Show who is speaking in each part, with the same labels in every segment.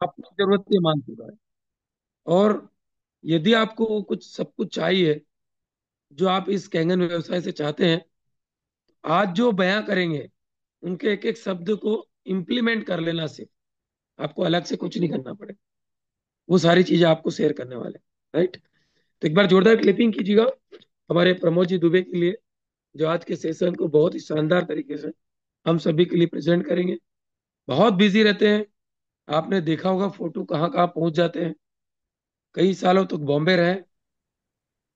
Speaker 1: अपनी जरूरत ये मान चुका है। और यदि आपको कुछ सब कुछ चाहिए जो आप इस कैंगन व्यवसाय से चाहते हैं, आज जो बयां करेंगे उनके एक एक शब्द को इम्प्लीमेंट कर लेना, सिर्फ आपको अलग से कुछ नहीं करना पड़ेगा। वो सारी चीजें आपको शेयर करने वाले, राइट। तो एक बार जोरदार क्लिपिंग कीजिएगा हमारे प्रमोद जी दुबे के लिए, जो आज के सेशन को बहुत ही शानदार तरीके से हम सभी के लिए प्रेजेंट करेंगे। बहुत बिजी रहते हैं, आपने देखा होगा फोटो कहाँ कहाँ पहुंच जाते हैं। कई सालों तक बॉम्बे रहे,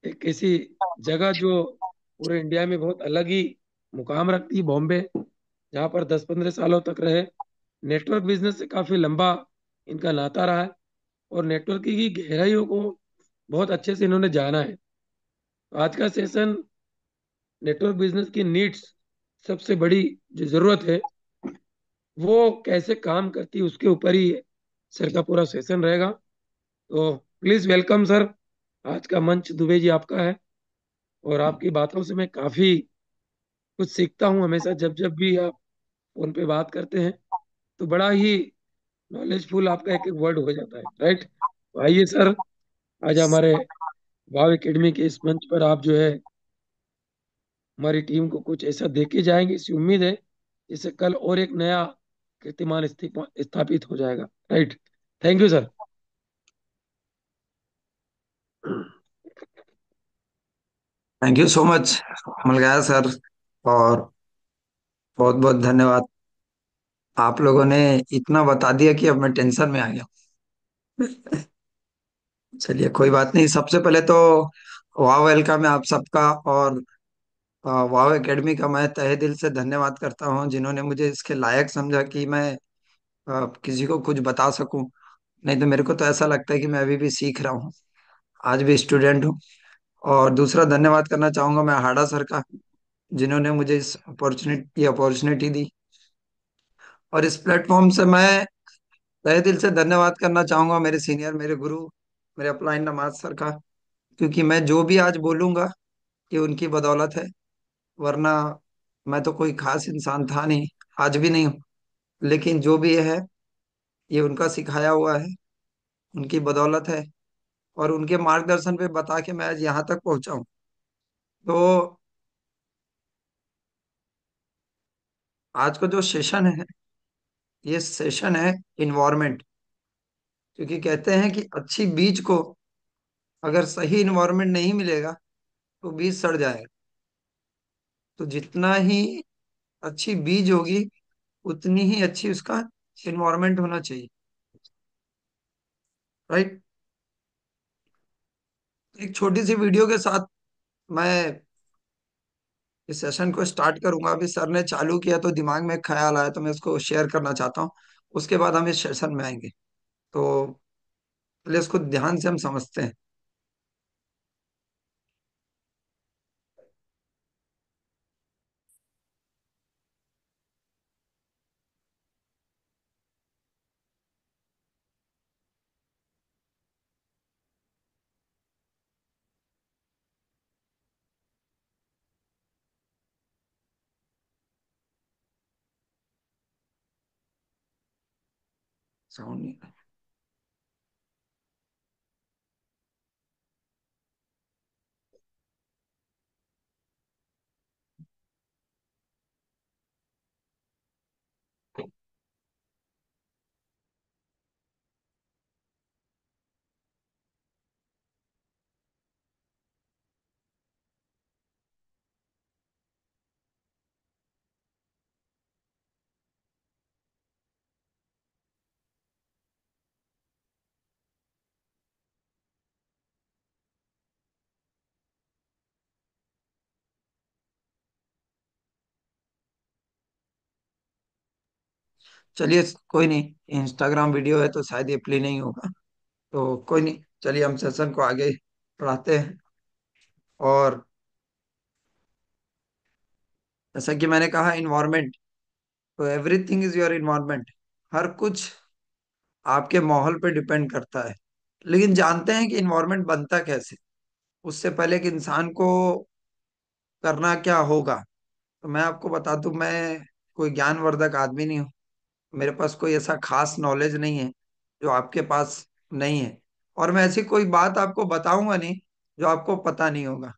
Speaker 1: एक ऐसी जगह जो पूरे इंडिया में बहुत अलग ही मुकाम रखती है, बॉम्बे, जहाँ पर 10-15 सालों तक रहे। नेटवर्क बिजनेस से काफी लंबा इनका नाता रहा है, और नेटवर्क की गहराइयों को बहुत अच्छे से इन्होंने जाना है। तो आज का सेशन नेटवर्क बिजनेस की नीड्स, सबसे बड़ी जो जरूरत है वो कैसे काम करती है उसके ऊपर ही सर का पूरा सेशन रहेगा। तो प्लीज वेलकम सर। आज का मंच दुबे जी आपका है, और आपकी बातों से मैं काफी कुछ सीखता हूँ हमेशा, जब जब भी आप फोन पे बात करते हैं तो बड़ा ही नॉलेजफुल आपका एक एक वर्ड हो जाता है, राइट। तो आइए सर, आज हमारे वाव एकेडमी के इस मंच पर आप जो है हमारी टीम को कुछ ऐसा देके जाएंगे, इसी उम्मीद है जिससे कल और एक नया कीर्तिमान स्थापित हो जाएगा, right. Thank you sir.
Speaker 2: Thank you so much Kamal गया सर। और बहुत बहुत धन्यवाद। आप लोगों ने इतना बता दिया कि अब मैं टेंशन में आ गया। चलिए कोई बात नहीं। सबसे पहले तो वाह वेलकम है आप सबका। और वाह एकेडमी का मैं तहे दिल से धन्यवाद करता हूँ, जिन्होंने मुझे इसके लायक समझा कि मैं किसी को कुछ बता सकूं। नहीं तो मेरे को तो ऐसा लगता है कि मैं अभी भी सीख रहा हूँ, आज भी स्टूडेंट हूँ। और दूसरा धन्यवाद करना चाहूंगा मैं हाड़ा सर का, जिन्होंने मुझे इस अपॉर्चुनिटी दी। और इस प्लेटफॉर्म से मैं तहे दिल से धन्यवाद करना चाहूंगा मेरे सीनियर, मेरे गुरु, मेरे अपलाइन नमाज सर का। क्योंकि मैं जो भी आज बोलूंगा ये उनकी बदौलत है। वरना मैं तो कोई खास इंसान था नहीं, आज भी नहीं हूँ। लेकिन जो भी ये है, ये उनका सिखाया हुआ है, उनकी बदौलत है। और उनके मार्गदर्शन पे बता के मैं आज यहाँ तक पहुंचा हूँ। तो आज का जो सेशन है, ये सेशन है इन्वायरमेंट। क्योंकि कहते हैं कि अच्छी बीज को अगर सही इन्वायरमेंट नहीं मिलेगा तो बीज सड़ जाएगा। तो जितना ही अच्छी बीज होगी उतनी ही अच्छी उसका इन्वायरमेंट होना चाहिए, राइट। एक छोटी सी वीडियो के साथ मैं इस सेशन को स्टार्ट करूंगा। अभी सर ने चालू किया तो दिमाग में एक ख्याल आया, तो मैं उसको शेयर करना चाहता हूँ। उसके बाद हम इस सेशन में आएंगे। तो पहले इसको ध्यान से हम समझते हैं। साउंड नहीं। चलिए कोई नहीं, इंस्टाग्राम वीडियो है तो शायद ये प्ले नहीं होगा। तो कोई नहीं, चलिए हम सेशन को आगे बढ़ाते हैं। और जैसा कि मैंने कहा इन्वायरमेंट, तो एवरीथिंग इज योर इन्वायरमेंट। हर कुछ आपके माहौल पे डिपेंड करता है। लेकिन जानते हैं कि इन्वायरमेंट बनता कैसे? उससे पहले कि इंसान को करना क्या होगा, तो मैं आपको बता दूं, मैं कोई ज्ञानवर्धक आदमी नहीं हूँ। मेरे पास कोई ऐसा खास नॉलेज नहीं है। जो आपके पास नहीं है। और मैं ऐसी कोई बात आपको बताऊंगा नहीं जो आपको पता नहीं होगा।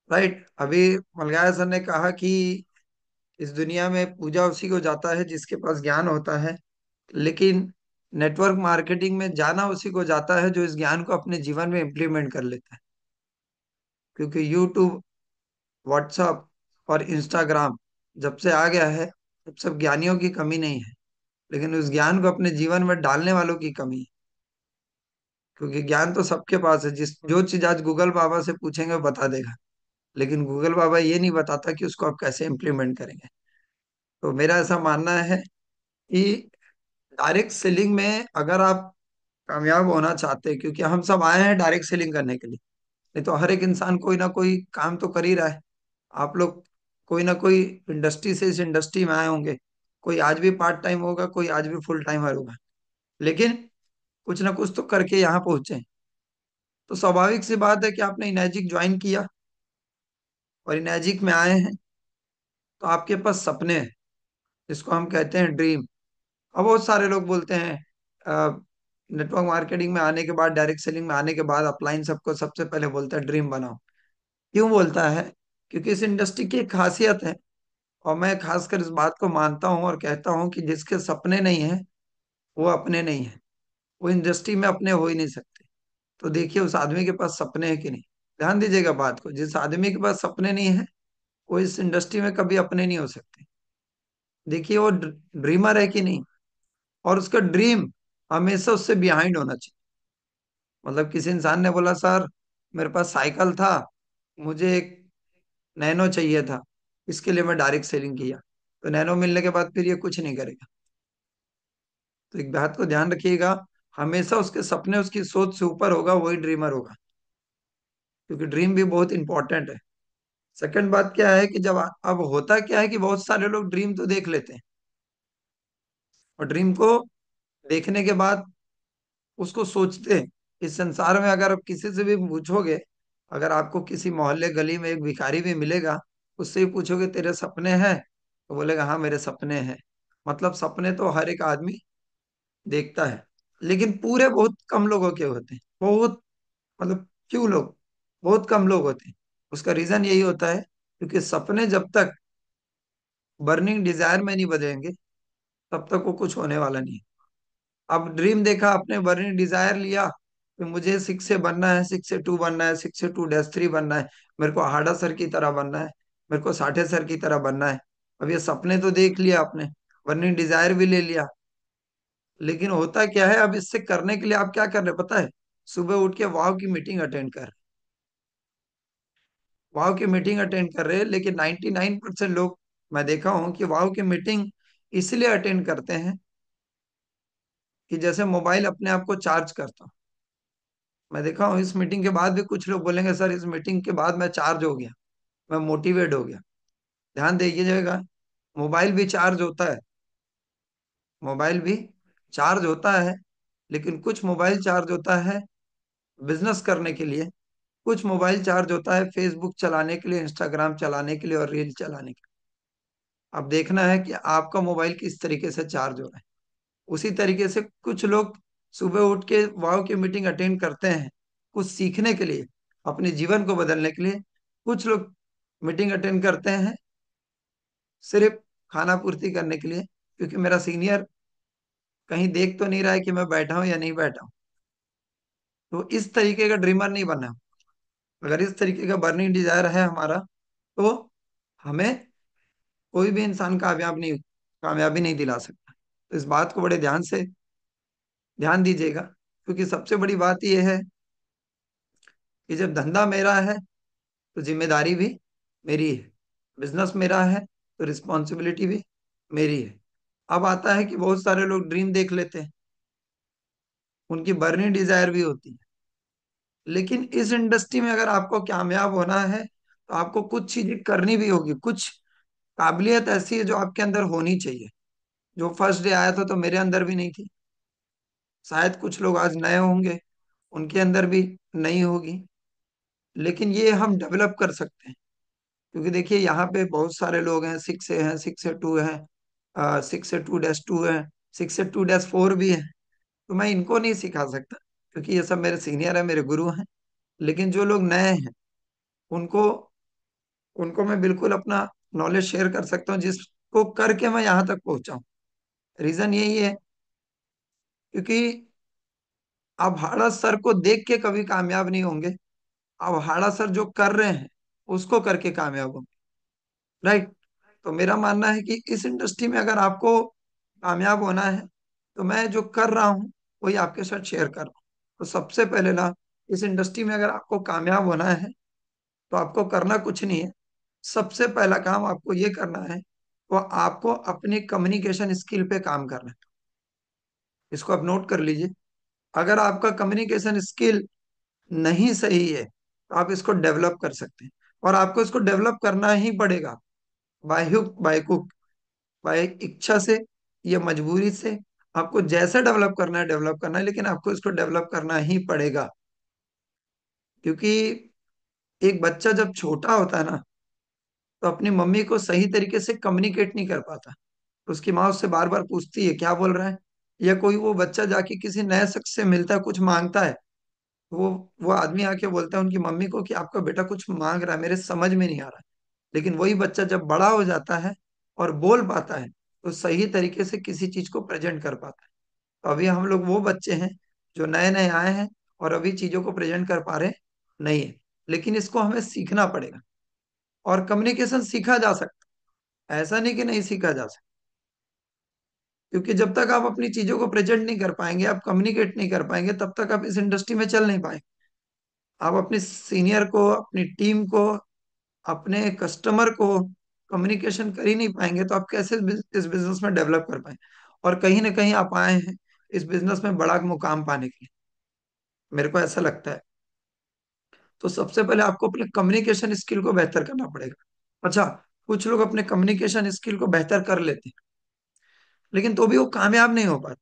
Speaker 2: राइट। अभी मलगाया सर ने कहा कि इस दुनिया में पूजा उसी को जाता है जिसके पास ज्ञान होता है, लेकिन नेटवर्क मार्केटिंग में जाना उसी को जाता है जो इस ज्ञान को अपने जीवन में इम्प्लीमेंट कर लेता है। क्योंकि यूट्यूब, व्हाट्सअप और इंस्टाग्राम जब से आ गया है, तब सब ज्ञानियों की कमी नहीं है, लेकिन उस ज्ञान को अपने जीवन में डालने वालों की कमी है। क्योंकि ज्ञान तो सबके पास है, जिस जो चीज आज गूगल बाबा से पूछेंगे वो बता देगा, लेकिन गूगल बाबा ये नहीं बताता कि उसको आप कैसे इम्प्लीमेंट करेंगे। तो मेरा ऐसा मानना है कि डायरेक्ट सेलिंग में अगर आप कामयाब होना चाहते हैं, क्योंकि हम सब आए हैं डायरेक्ट सेलिंग करने के लिए, नहीं तो हर एक इंसान कोई ना कोई काम तो कर ही रहा है। आप लोग कोई ना कोई इंडस्ट्री से इस इंडस्ट्री में आए होंगे। कोई आज भी पार्ट टाइम होगा, कोई आज भी फुल टाइमर होगा, लेकिन कुछ ना कुछ तो करके यहाँ पहुंचे। तो स्वाभाविक सी बात है कि आपने इनैजिक ज्वाइन किया और इनैजिक में आए हैं, तो आपके पास सपने हैं, जिसको हम कहते हैं ड्रीम। अब बहुत सारे लोग बोलते हैं नेटवर्क मार्केटिंग में आने के बाद, डायरेक्ट सेलिंग में आने के बाद अपलाइन सबको सबसे पहले बोलता है ड्रीम बनाओ। क्यों बोलता है? क्योंकि इस इंडस्ट्री की एक खासियत है, और मैं खासकर इस बात को मानता हूं और कहता हूं कि जिसके सपने नहीं है वो अपने नहीं है। वो इंडस्ट्री में अपने हो ही नहीं सकते। तो देखिए उस आदमी के पास सपने हैं कि नहीं। ध्यान दीजिएगा बात को, जिस आदमी के पास सपने नहीं है वो इस इंडस्ट्री में कभी अपने नहीं हो सकते। देखिए वो ड्रीमर है कि नहीं, और उसका ड्रीम हमेशा उससे बिहाइंड होना चाहिए। मतलब किसी इंसान ने बोला, सर मेरे पास साइकिल था, मुझे एक नैनो चाहिए था, इसके लिए मैं डायरेक्ट सेलिंग किया। तो नैनो मिलने के बाद फिर ये कुछ नहीं करेगा। तो एक बात को ध्यान रखिएगा, हमेशा उसके सपने उसकी सोच से ऊपर होगा, वही ड्रीमर होगा। क्योंकि ड्रीम भी बहुत इंपॉर्टेंट है। सेकंड बात क्या है कि जब अब होता क्या है कि बहुत सारे लोग ड्रीम तो देख लेते हैं, और ड्रीम को देखने के बाद उसको सोचते हैं। इस संसार में अगर आप किसी से भी पूछोगे, अगर आपको किसी मोहल्ले गली में एक भिखारी भी मिलेगा, उससे ही पूछोगे तेरे सपने हैं, तो बोलेगा हाँ मेरे सपने हैं। मतलब सपने तो हर एक आदमी देखता है, लेकिन पूरे बहुत कम लोगों के होते हैं। बहुत, मतलब क्यों लोग, बहुत कम लोग होते हैं। उसका रीजन यही होता है क्योंकि सपने जब तक बर्निंग डिजायर में नहीं बदलेंगे, तब तक वो कुछ होने वाला नहीं है। अब ड्रीम देखा आपने, बर्निंग डिजायर लिया कि मुझे 6 से बनना है, 6 से 2 बनना है, 6 से 2-3 बनना है, मेरे को हाडा सर की तरह बनना है, मेरे को साठे सर की तरह बनना है। अब ये सपने तो देख लिया आपने, बर्निंग डिजायर भी ले लिया, लेकिन होता क्या है, अब इससे करने के लिए आप क्या कर रहे हैं पता है? सुबह उठ के वाव की मीटिंग अटेंड कर, वाव की मीटिंग अटेंड कर रहे हैं। लेकिन 99% लोग मैं देखा हूं कि वाव की मीटिंग इसलिए अटेंड करते हैं कि जैसे मोबाइल अपने आप को चार्ज करता हूं। मैं देखा हूं इस मीटिंग के बाद भी कुछ लोग बोलेंगे सर इस मीटिंग के बाद मैं चार्ज हो गया, मैं मोटिवेट हो गया। ध्यान दीजिएगा, मोबाइल भी चार्ज होता है, मोबाइल भी चार्ज होता है, लेकिन कुछ मोबाइल चार्ज होता है बिजनेस करने के लिए, कुछ मोबाइल चार्ज होता है फेसबुक चलाने के लिए, इंस्टाग्राम चलाने के लिए और रील चलाने के लिए। अब देखना है कि आपका मोबाइल किस तरीके से चार्ज हो रहा है। उसी तरीके से कुछ लोग सुबह उठ के वाव की मीटिंग अटेंड करते हैं कुछ सीखने के लिए, अपने जीवन को बदलने के लिए। कुछ लोग मीटिंग अटेंड करते हैं सिर्फ खाना पूर्ति करने के लिए, क्योंकि मेरा सीनियर कहीं देख तो नहीं रहा है कि मैं बैठा हूं या नहीं बैठा हूं। तो इस तरीके का ड्रीमर नहीं बनना। अगर इस तरीके का बर्निंग डिजायर है हमारा, तो हमें कोई भी इंसान कामयाबी नहीं दिला सकता। तो इस बात को बड़े ध्यान से ध्यान दीजिएगा, क्योंकि सबसे बड़ी बात यह है कि जब धंधा मेरा है तो जिम्मेदारी भी मेरी है, बिजनेस मेरा है तो रिस्पॉन्सिबिलिटी भी मेरी है। अब आता है कि बहुत सारे लोग ड्रीम देख लेते हैं, उनकी बर्निंग डिजायर भी होती है, लेकिन इस इंडस्ट्री में अगर आपको कामयाब होना है तो आपको कुछ चीजें करनी भी होगी। कुछ काबिलियत ऐसी है जो आपके अंदर होनी चाहिए, जो फर्स्ट डे आया था तो मेरे अंदर भी नहीं थी। शायद कुछ लोग आज नए होंगे, उनके अंदर भी नहीं होगी, लेकिन ये हम डेवलप कर सकते हैं। क्योंकि देखिए यहाँ पे बहुत सारे लोग हैं, 6 से हैं, 6 से 2 हैं, 6 से 2-2 हैं, 6 से 2-4 भी है। तो मैं इनको नहीं सिखा सकता, क्योंकि ये सब मेरे सीनियर है, मेरे गुरु हैं। लेकिन जो लोग नए हैं, उनको उनको मैं बिल्कुल अपना नॉलेज शेयर कर सकता हूँ, जिसको करके मैं यहाँ तक पहुंचा हूँ। रीजन यही है, क्योंकि आप हाड़ा सर को देख के कभी कामयाब नहीं होंगे। आप हाड़ा सर जो कर रहे हैं उसको करके कामयाब होंगे। राइट। तो मेरा मानना है कि इस इंडस्ट्री में अगर आपको कामयाब होना है, तो मैं जो कर रहा हूँ वही आपके साथ शेयर कर रहा हूँ। तो सबसे पहले ना, इस इंडस्ट्री में अगर आपको कामयाब होना है, तो आपको करना कुछ नहीं है। सबसे पहला काम आपको ये करना है, वो आपको अपनी कम्युनिकेशन स्किल पे काम करना है। इसको आप नोट कर लीजिए। अगर आपका कम्युनिकेशन स्किल नहीं सही है, तो आप इसको डेवलप कर सकते हैं। और आपको इसको डेवलप करना ही पड़ेगा, by hook by cook, by इच्छा से या मजबूरी से। आपको जैसे डेवलप करना है डेवलप करना है, लेकिन आपको इसको डेवलप करना ही पड़ेगा। क्योंकि एक बच्चा जब छोटा होता है ना, तो अपनी मम्मी को सही तरीके से कम्युनिकेट नहीं कर पाता। तो उसकी माँ उससे बार बार पूछती है क्या बोल रहा है। या कोई वो बच्चा जाके किसी नए शख्स से मिलता है, कुछ मांगता है, तो वो आदमी आके बोलता है उनकी मम्मी को कि आपका बेटा कुछ मांग रहा है, मेरे समझ में नहीं आ रहा है। लेकिन वही बच्चा जब बड़ा हो जाता है और बोल पाता है, तो सही तरीके से किसी चीज को प्रेजेंट कर पाता है। तो अभी हम लोग वो बच्चे हैं जो नए नए आए हैं और अभी चीजों को प्रेजेंट कर पा रहे नहीं है। लेकिन इसको हमें सीखना पड़ेगा। और कम्युनिकेशन सीखा जा सकता है, ऐसा नहीं कि नहीं सीखा जा सकता। क्योंकि जब तक आप अपनी चीजों को प्रेजेंट नहीं कर पाएंगे, आप कम्युनिकेट नहीं कर पाएंगे, तब तक आप इस इंडस्ट्री में चल नहीं पाएंगे। आप अपने सीनियर को, अपनी टीम को, अपने कस्टमर को कम्युनिकेशन कर ही नहीं पाएंगे, तो आप कैसे इस बिजनेस में डेवलप कर पाएंगे। और कहीं ना कहीं आप आए हैं इस बिजनेस में बड़ा मुकाम पाने के लिए, मेरे को ऐसा लगता है। तो सबसे पहले आपको अपने कम्युनिकेशन स्किल को बेहतर करना पड़ेगा। अच्छा, कुछ लोग अपने कम्युनिकेशन स्किल को बेहतर कर लेते हैं, लेकिन तो भी वो कामयाब नहीं हो पाते।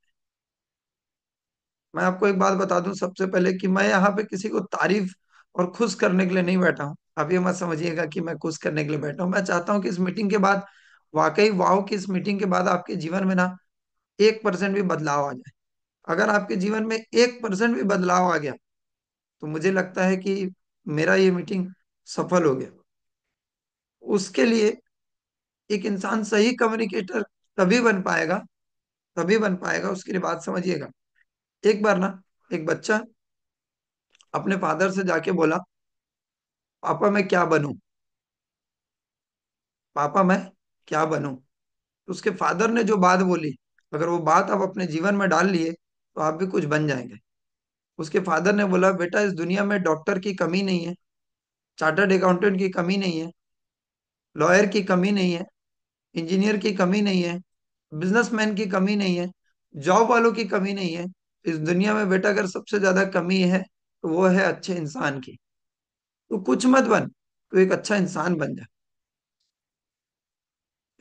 Speaker 2: मैं आपको एक बात बता दूं सबसे पहले, कि मैं यहाँ पे किसी को तारीफ और खुश करने के लिए नहीं बैठा हूँ। आप ये मत समझिएगा कि मैं खुश करने के लिए बैठा हूँ। मैं चाहता हूँ कि इस मीटिंग के बाद, वाकई वाओ, कि इस मीटिंग के बाद आपके जीवन में ना 1% भी बदलाव आ जाए। अगर आपके जीवन में 1% भी बदलाव आ गया, तो मुझे लगता है कि मेरा ये मीटिंग सफल हो गया। उसके लिए एक इंसान सही कम्युनिकेटर तभी बन पाएगा, तभी बन पाएगा। उसके लिए बात समझिएगा। एक बार ना, एक बच्चा अपने फादर से जाके बोला, पापा मैं क्या बनूं, पापा मैं क्या बनूं। तो उसके फादर ने जो बात बोली, अगर वो बात आप अपने जीवन में डाल लिए, तो आप भी कुछ बन जाएंगे। उसके फादर ने बोला, बेटा इस दुनिया में डॉक्टर की कमी नहीं है, चार्टर्ड अकाउंटेंट की कमी नहीं है, लॉयर की कमी नहीं है, इंजीनियर की कमी नहीं है, बिजनेसमैन की कमी नहीं है, जॉब वालों की कमी नहीं है। इस दुनिया में बेटा अगर सबसे ज्यादा कमी है, तो वो है अच्छे इंसान की। तो कुछ मत बन, तो एक अच्छा इंसान बन जा।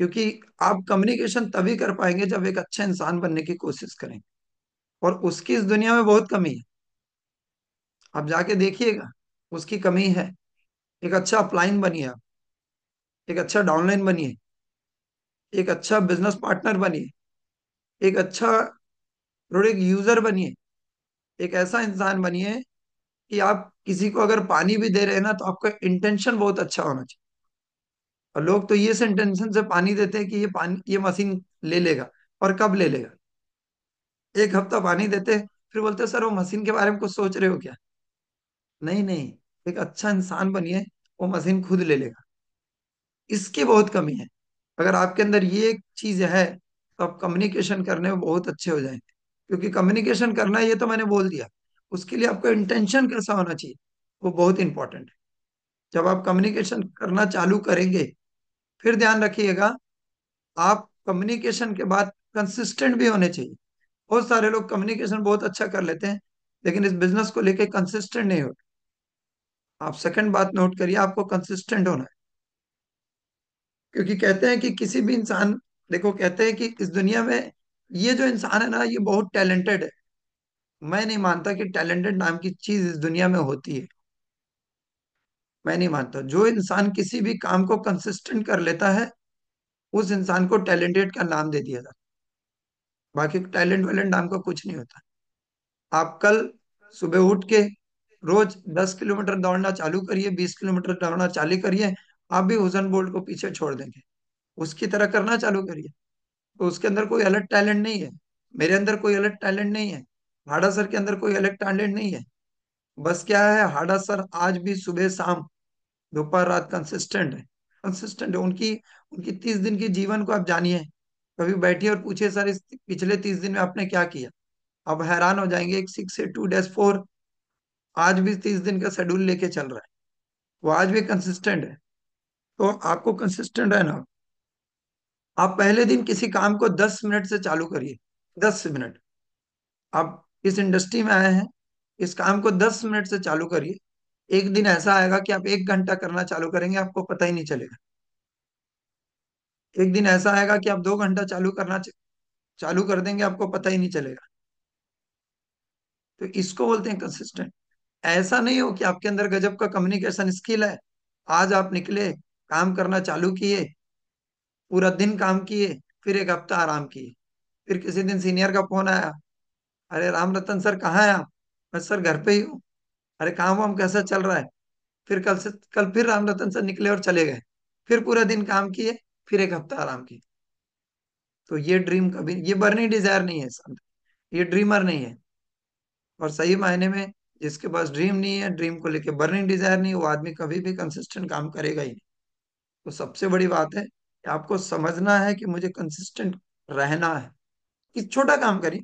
Speaker 2: क्योंकि आप कम्युनिकेशन तभी कर पाएंगे जब एक अच्छा इंसान बनने की कोशिश करेंगे। और उसकी इस दुनिया में बहुत कमी है, आप जाके देखिएगा, उसकी कमी है। एक अच्छा अपलाइन बनिए आप, एक अच्छा डाउनलाइन बनिए, एक अच्छा बिजनेस पार्टनर बनिए, एक अच्छा प्रोडक्ट यूजर बनिए, एक ऐसा इंसान बनिए कि आप किसी को अगर पानी भी दे रहे हैं ना, तो आपका इंटेंशन बहुत अच्छा होना चाहिए। और लोग तो ये इंटेंशन से पानी देते हैं कि ये पानी, ये मशीन ले लेगा। और कब ले लेगा? एक हफ्ता पानी देते हैं, फिर बोलते हैं सर वो मशीन के बारे में कुछ सोच रहे हो क्या। नहीं नहीं, एक अच्छा इंसान बनिए, वो मशीन खुद ले लेगा। इसकी बहुत कमी है। अगर आपके अंदर ये एक चीज है, तो आप कम्युनिकेशन करने में बहुत अच्छे हो जाएंगे। क्योंकि कम्युनिकेशन करना, ये तो मैंने बोल दिया, उसके लिए आपका इंटेंशन कैसा होना चाहिए, वो बहुत इंपॉर्टेंट है। जब आप कम्युनिकेशन करना चालू करेंगे, फिर ध्यान रखिएगा, आप कम्युनिकेशन के बाद कंसिस्टेंट भी होने चाहिए। बहुत सारे लोग कम्युनिकेशन बहुत अच्छा कर लेते हैं, लेकिन इस बिजनेस को लेके कंसिस्टेंट नहीं होते। आप सेकंड बात नोट करिए, आपको कंसिस्टेंट होना है। क्योंकि कहते हैं कि किसी भी इंसान, देखो कहते हैं कि इस दुनिया में ये जो इंसान है ना, ये बहुत टैलेंटेड है। मैं नहीं मानता कि टैलेंटेड नाम की चीज इस दुनिया में होती है। मैं नहीं मानता। जो इंसान किसी भी काम को कंसिस्टेंट कर लेता है, उस इंसान को टैलेंटेड का नाम दे दिया जाता बाकी टैलेंट वैलेंट नाम का कुछ नहीं होता। आप कल सुबह उठ के रोज 10 किलोमीटर दौड़ना चालू करिए, 20 किलोमीटर दौड़ना चालू करिए, आप भी हुसैन बोल्ट को पीछे छोड़ देंगे। उसकी तरह करना चालू करिए। तो उसके अंदर कोई अलग टैलेंट नहीं है, मेरे अंदर कोई अलग टैलेंट नहीं है, हाड़ा सर के अंदर कोई अलग टैलेंट नहीं है। बस क्या है, हाड़ा सर आज भी सुबह शाम दोपहर रात कंसिस्टेंट है। कंसिस्टेंट है उनकी। उनकी 30 दिन की जीवन को आप जानिए। कभी बैठिए और पूछिए, सर इस पिछले 30 दिन में आपने क्या किया। आप हैरान हो जाएंगे। एक 6 से 2 days 4 आज भी 30 दिन का शेड्यूल लेके चल रहा है। वो आज भी कंसिस्टेंट है। तो आपको कंसिस्टेंट रहना। आप पहले दिन किसी काम को 10 मिनट से चालू करिए। 10 मिनट। आप इस इंडस्ट्री में आए हैं, इस काम को 10 मिनट से चालू करिए। एक दिन ऐसा आएगा कि आप 1 घंटा करना चालू करेंगे, आपको पता ही नहीं चलेगा। एक दिन ऐसा आएगा कि आप 2 घंटा चालू कर देंगे, आपको पता ही नहीं चलेगा। तो इसको बोलते हैं कंसिस्टेंट। ऐसा नहीं हो कि आपके अंदर गजब का कम्युनिकेशन स्किल है, आज आप निकले, काम करना चालू किए, पूरा दिन काम किए, फिर एक हफ्ता आराम किए, फिर किसी दिन सीनियर का फोन आया, अरे राम रतन सर कहाँ है आप। मैं सर घर पे ही हूँ। अरे काम वाम कैसा चल रहा है। फिर कल फिर राम रतन सर निकले और चले गए, फिर पूरा दिन काम किए, फिर एक हफ्ता आराम किए। तो ये ड्रीम कभी, ये बर्निंग डिजायर नहीं है संत, ये ड्रीमर नहीं है। और सही मायने में जिसके पास ड्रीम नहीं है, ड्रीम को लेके बर्निंग डिजायर नहीं, वो आदमी कभी भी कंसिस्टेंट काम करेगा ही नहीं। तो सबसे बड़ी बात है कि आपको समझना है कि मुझे कंसिस्टेंट रहना है। कि छोटा काम करिए,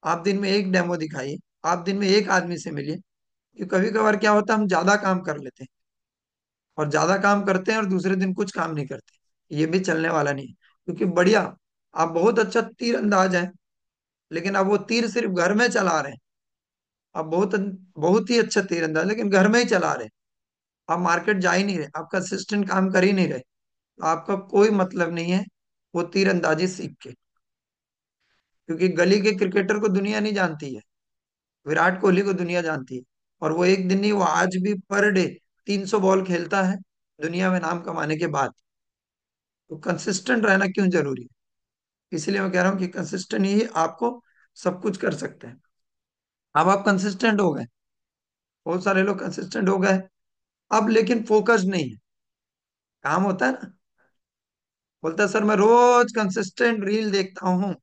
Speaker 2: आप दिन में एक डेमो दिखाइए, आप दिन में एक आदमी से मिलिए। कि कभी कभार क्या होता है, हम ज्यादा काम कर लेते हैं, और ज्यादा काम करते हैं और दूसरे दिन कुछ काम नहीं करते, ये भी चलने वाला नहीं है। क्योंकि बढ़िया, आप बहुत अच्छा तीर अंदाज है, लेकिन आप वो तीर सिर्फ घर में चला रहे हैं। आप बहुत बहुत ही अच्छा तीर अंदाज, लेकिन घर में ही चला रहे हैं। आप मार्केट जा ही नहीं रहे, आप कंसिस्टेंट काम कर ही नहीं रहे, तो आपका कोई मतलब नहीं है वो तीर अंदाजी सीख के। क्योंकि गली के क्रिकेटर को दुनिया नहीं जानती है, विराट कोहली को दुनिया जानती है। और वो एक दिन नहीं, वो आज भी पर डे 300 बॉल खेलता है, दुनिया में नाम कमाने के बाद। तो कंसिस्टेंट रहना क्यों जरूरी है। इसलिए मैं कह रहा हूँ कि कंसिस्टेंट ही आपको सब कुछ कर सकते हैं। अब आप कंसिस्टेंट हो गए, बहुत सारे लोग कंसिस्टेंट हो गए, अब लेकिन फोकस नहीं है। काम होता है ना, बोलता है सर मैं रोज कंसिस्टेंट रील देखता हूँ,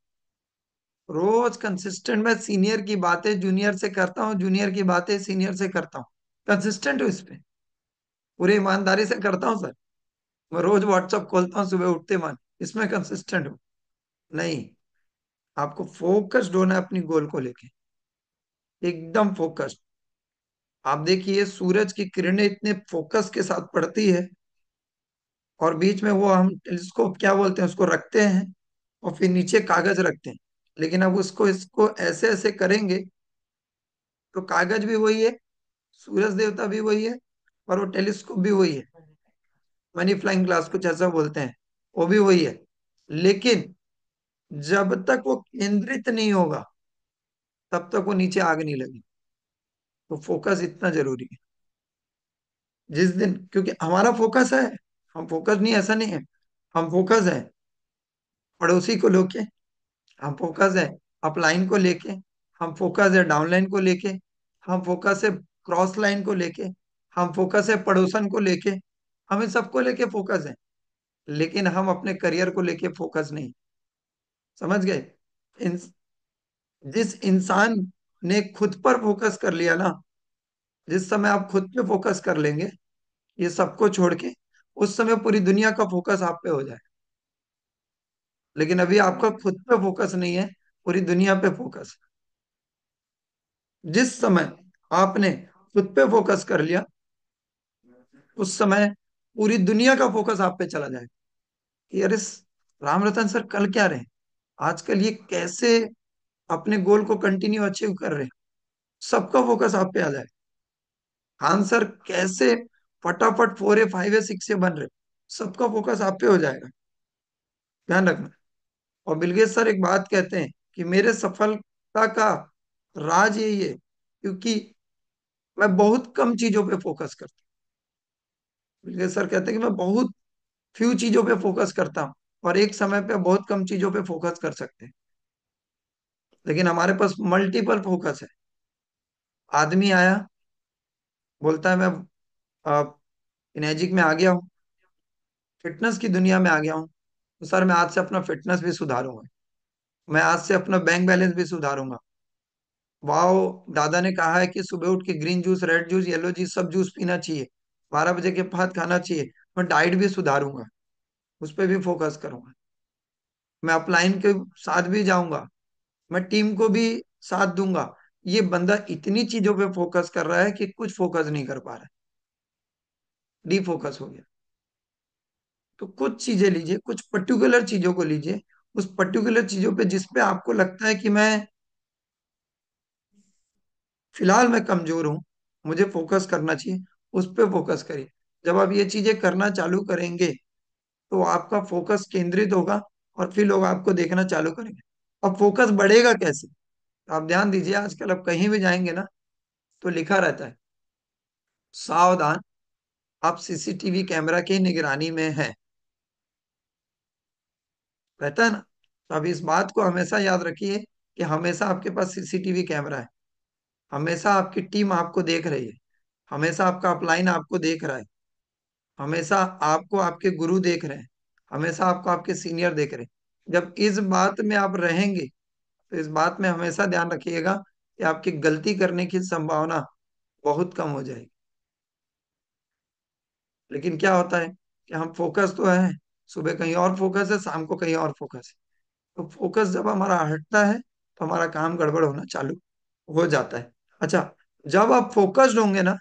Speaker 2: रोज कंसिस्टेंट मैं सीनियर की बातें जूनियर से करता हूँ, जूनियर की बातें सीनियर से करता हूँ। कंसिस्टेंट हूँ इस पे, पूरी ईमानदारी से करता हूँ सर। मैं रोज व्हाट्सअप खोलता हूँ सुबह उठते मन, इसमें कंसिस्टेंट हूँ। नहीं, आपको फोकस्ड होना है अपनी गोल को लेके, एकदम फोकस्ड। आप देखिए सूरज की किरणें इतने फोकस के साथ पड़ती है, और बीच में वो हम टेलीस्कोप क्या बोलते हैं उसको रखते हैं, और फिर नीचे कागज रखते हैं। लेकिन अब उसको इसको ऐसे ऐसे करेंगे तो कागज भी वही है, सूरज देवता भी वही है, और वो टेलीस्कोप भी वही है, मनी फ्लाइंग ग्लास कुछ ऐसा बोलते हैं, वो भी वही है। लेकिन जब तक वो केंद्रित नहीं होगा, तब तक वो नीचे आग नहीं लगी। तो फोकस इतना जरूरी है। जिस दिन, क्योंकि हमारा फोकस है, हम फोकस नहीं ऐसा नहीं है, हम फोकस है पड़ोसी को लेके, हम फोकस है अपलाइन को लेके, हम फोकस है डाउनलाइन को लेके, हम फोकस है क्रॉस लाइन को लेके, हम फोकस है पड़ोसन को लेके, हम इन सबको लेके फोकस है। लेकिन हम अपने करियर को लेके फोकस नहीं। समझ गए। इन, जिस इंसान ने खुद पर फोकस कर लिया ना, जिस समय आप खुद पे फोकस कर लेंगे, ये सबको छोड़ के, उस समय पूरी दुनिया का फोकस आप पे हो जाए। लेकिन अभी आपका खुद पे फोकस नहीं है, पूरी दुनिया पे फोकस है। जिस समय आपने खुद पे फोकस कर लिया, उस समय पूरी दुनिया का फोकस आप पे चला जाएगा। कि अरे राम रतन सर कल क्या रहे, आजकल ये कैसे अपने गोल को कंटिन्यू अचीव कर रहे हैं, सबका फोकस आप पे आ जाए। आंसर कैसे फटाफट 4 A 5 A 6 A बन रहे, सबका फोकस आप पे हो जाएगा। ध्यान रखना। और बिलगेत सर एक बात कहते हैं कि मेरे सफलता का राज यही है, क्योंकि मैं बहुत कम चीजों पे फोकस करता हूँ। बिलगेत सर कहते हैं कि मैं बहुत फ्यू चीजों पे फोकस करता हूँ, और एक समय पे बहुत कम चीजों पे फोकस कर सकते हैं। लेकिन हमारे पास मल्टीपल फोकस है। आदमी आया, बोलता है मैं मैजिक में आ गया हूँ, फिटनेस की दुनिया में आ गया हूँ, तो सर मैं आज से अपना फिटनेस भी सुधारूंगा, मैं आज से अपना बैंक बैलेंस भी सुधारूंगा। वाह, दादा ने कहा है कि सुबह उठ के green juice, red juice, yellow juice, सब जूस पीना चाहिए, 12 बजे के बाद खाना चाहिए। मैं डाइट भी सुधारूंगा, उस पर भी फोकस करूंगा, मैं अपलाइन के साथ भी जाऊंगा, मैं टीम को भी साथ दूंगा। ये बंदा इतनी चीजों पे फोकस कर रहा है कि कुछ फोकस नहीं कर पा रहा है, डी फोकस हो गया। तो कुछ चीजें लीजिए, कुछ पर्टिकुलर चीजों को लीजिए, उस पर्टिकुलर चीजों पे जिसपे आपको लगता है कि मैं फिलहाल मैं कमजोर हूं, मुझे फोकस करना चाहिए, उस पे फोकस करिए। जब आप ये चीजें करना चालू करेंगे तो आपका फोकस केंद्रित होगा, और फिर लोग आपको देखना चालू करेंगे। अब फोकस बढ़ेगा कैसे? आप ध्यान दीजिए, आजकल आप कहीं भी जाएंगे ना, तो लिखा रहता है, सावधान, आप सीसीटीवी कैमरा की निगरानी में हैं, रहता है ना। तो अब इस बात को हमेशा याद रखिए कि हमेशा आपके पास सीसीटीवी कैमरा है, हमेशा आपकी टीम आपको देख रही है, हमेशा आपका अपलाइन आपको देख रहा है, हमेशा आपको आपके गुरु देख रहे हैं, हमेशा आपको आपके सीनियर देख रहे हैं। जब इस बात में आप रहेंगे, तो इस बात में हमेशा ध्यान रखिएगा कि आपकी गलती करने की संभावना बहुत कम हो जाएगी। लेकिन क्या होता है कि हम फोकस तो है, सुबह कहीं और फोकस है, शाम को कहीं और फोकस है। तो फोकस जब हमारा हटता है, तो हमारा काम गड़बड़ होना चालू हो जाता है। अच्छा, जब आप फोकस्ड होंगे ना,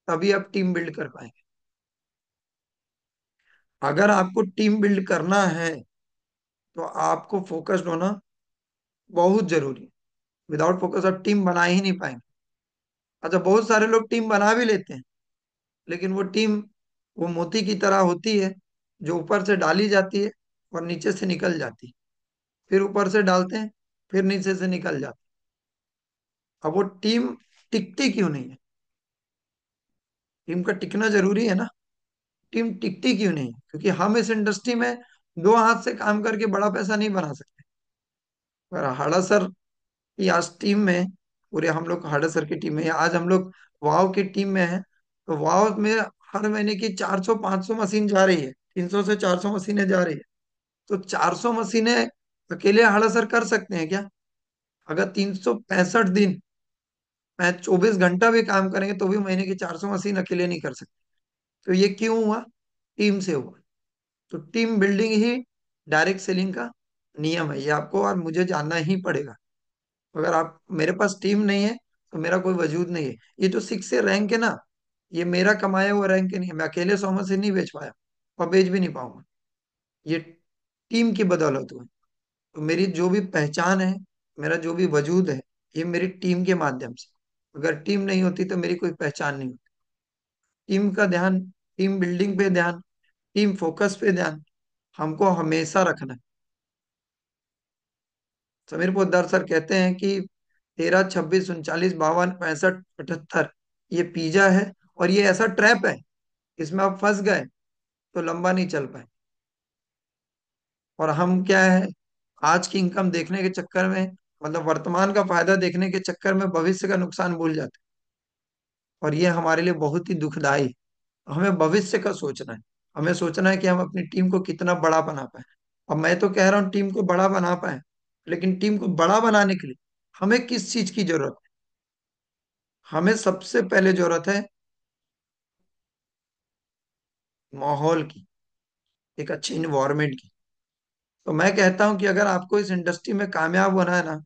Speaker 2: तभी आप टीम बिल्ड कर पाएंगे। अगर आपको टीम बिल्ड करना है, तो आपको फोकस्ड होना बहुत जरूरी है। विदाउट फोकस आप टीम बना ही नहीं पाएंगे। अच्छा, बहुत सारे लोग टीम बना भी लेते हैं, लेकिन वो टीम वो मोती की तरह होती है, जो ऊपर से डाली जाती है और नीचे से निकल जाती है, फिर ऊपर से डालते हैं, फिर नीचे से निकल जाती है। अब वो टीम टिकती क्यों नहीं है? टीम का टिकना जरूरी है ना। टीम टिकती क्यों नहीं है? क्योंकि हम इस इंडस्ट्री में दो हाथ से काम करके बड़ा पैसा नहीं बना सकते। पर हड़ासर की आज टीम में, पूरे हम लोग हड़ासर की टीम में, या आज हम लोग वाव की टीम में हैं, तो वाव में हर महीने की 400 500 मशीन जा रही है, 300 से 400 मशीनें जा रही है। तो 400 मशीनें अकेले हड़ासर कर सकते हैं क्या? अगर 365 दिन मैं 24 घंटा भी काम करेंगे, तो भी महीने की 400 मशीन अकेले नहीं कर सकते। तो ये क्यों हुआ? टीम से हुआ। तो टीम बिल्डिंग ही डायरेक्ट सेलिंग का नियम है, ये आपको और मुझे जानना ही पड़ेगा। अगर आप, मेरे पास टीम नहीं है, तो मेरा कोई वजूद नहीं है। ये जो 6 से रैंक है ना, ये मेरा कमाया हुआ रैंक नहीं है, मैं अकेले 100 से नहीं बेच पाया, और बेच भी नहीं पाऊंगा। ये टीम की बदौलत हुआ है। तो मेरी जो भी पहचान है, मेरा जो भी वजूद है, ये मेरी टीम के माध्यम से। अगर टीम नहीं होती तो मेरी कोई पहचान नहीं होती। टीम का ध्यान, टीम बिल्डिंग पे ध्यान, टीम फोकस पे ध्यान हमको हमेशा रखना है। समीर पोद्दार सर कहते हैं कि 13 26 39 52 65 78, ये पिज्जा है, और ये ऐसा ट्रैप है, इसमें आप फंस गए तो लंबा नहीं चल पाए। और हम क्या है, आज की इनकम देखने के चक्कर में, मतलब वर्तमान का फायदा देखने के चक्कर में भविष्य का नुकसान भूल जाते हैं, और ये हमारे लिए बहुत ही दुखदाई है। हमें भविष्य का सोचना है, हमें सोचना है कि हम अपनी टीम को कितना बड़ा बना पाए। अब मैं तो कह रहा हूँ टीम को बड़ा बना पाए, लेकिन टीम को बड़ा बनाने के लिए हमें किस चीज की जरूरत है? हमें सबसे पहले जरूरत है माहौल की, एक अच्छी इन्वायरमेंट की। तो मैं कहता हूं कि अगर आपको इस इंडस्ट्री में कामयाब होना है ना,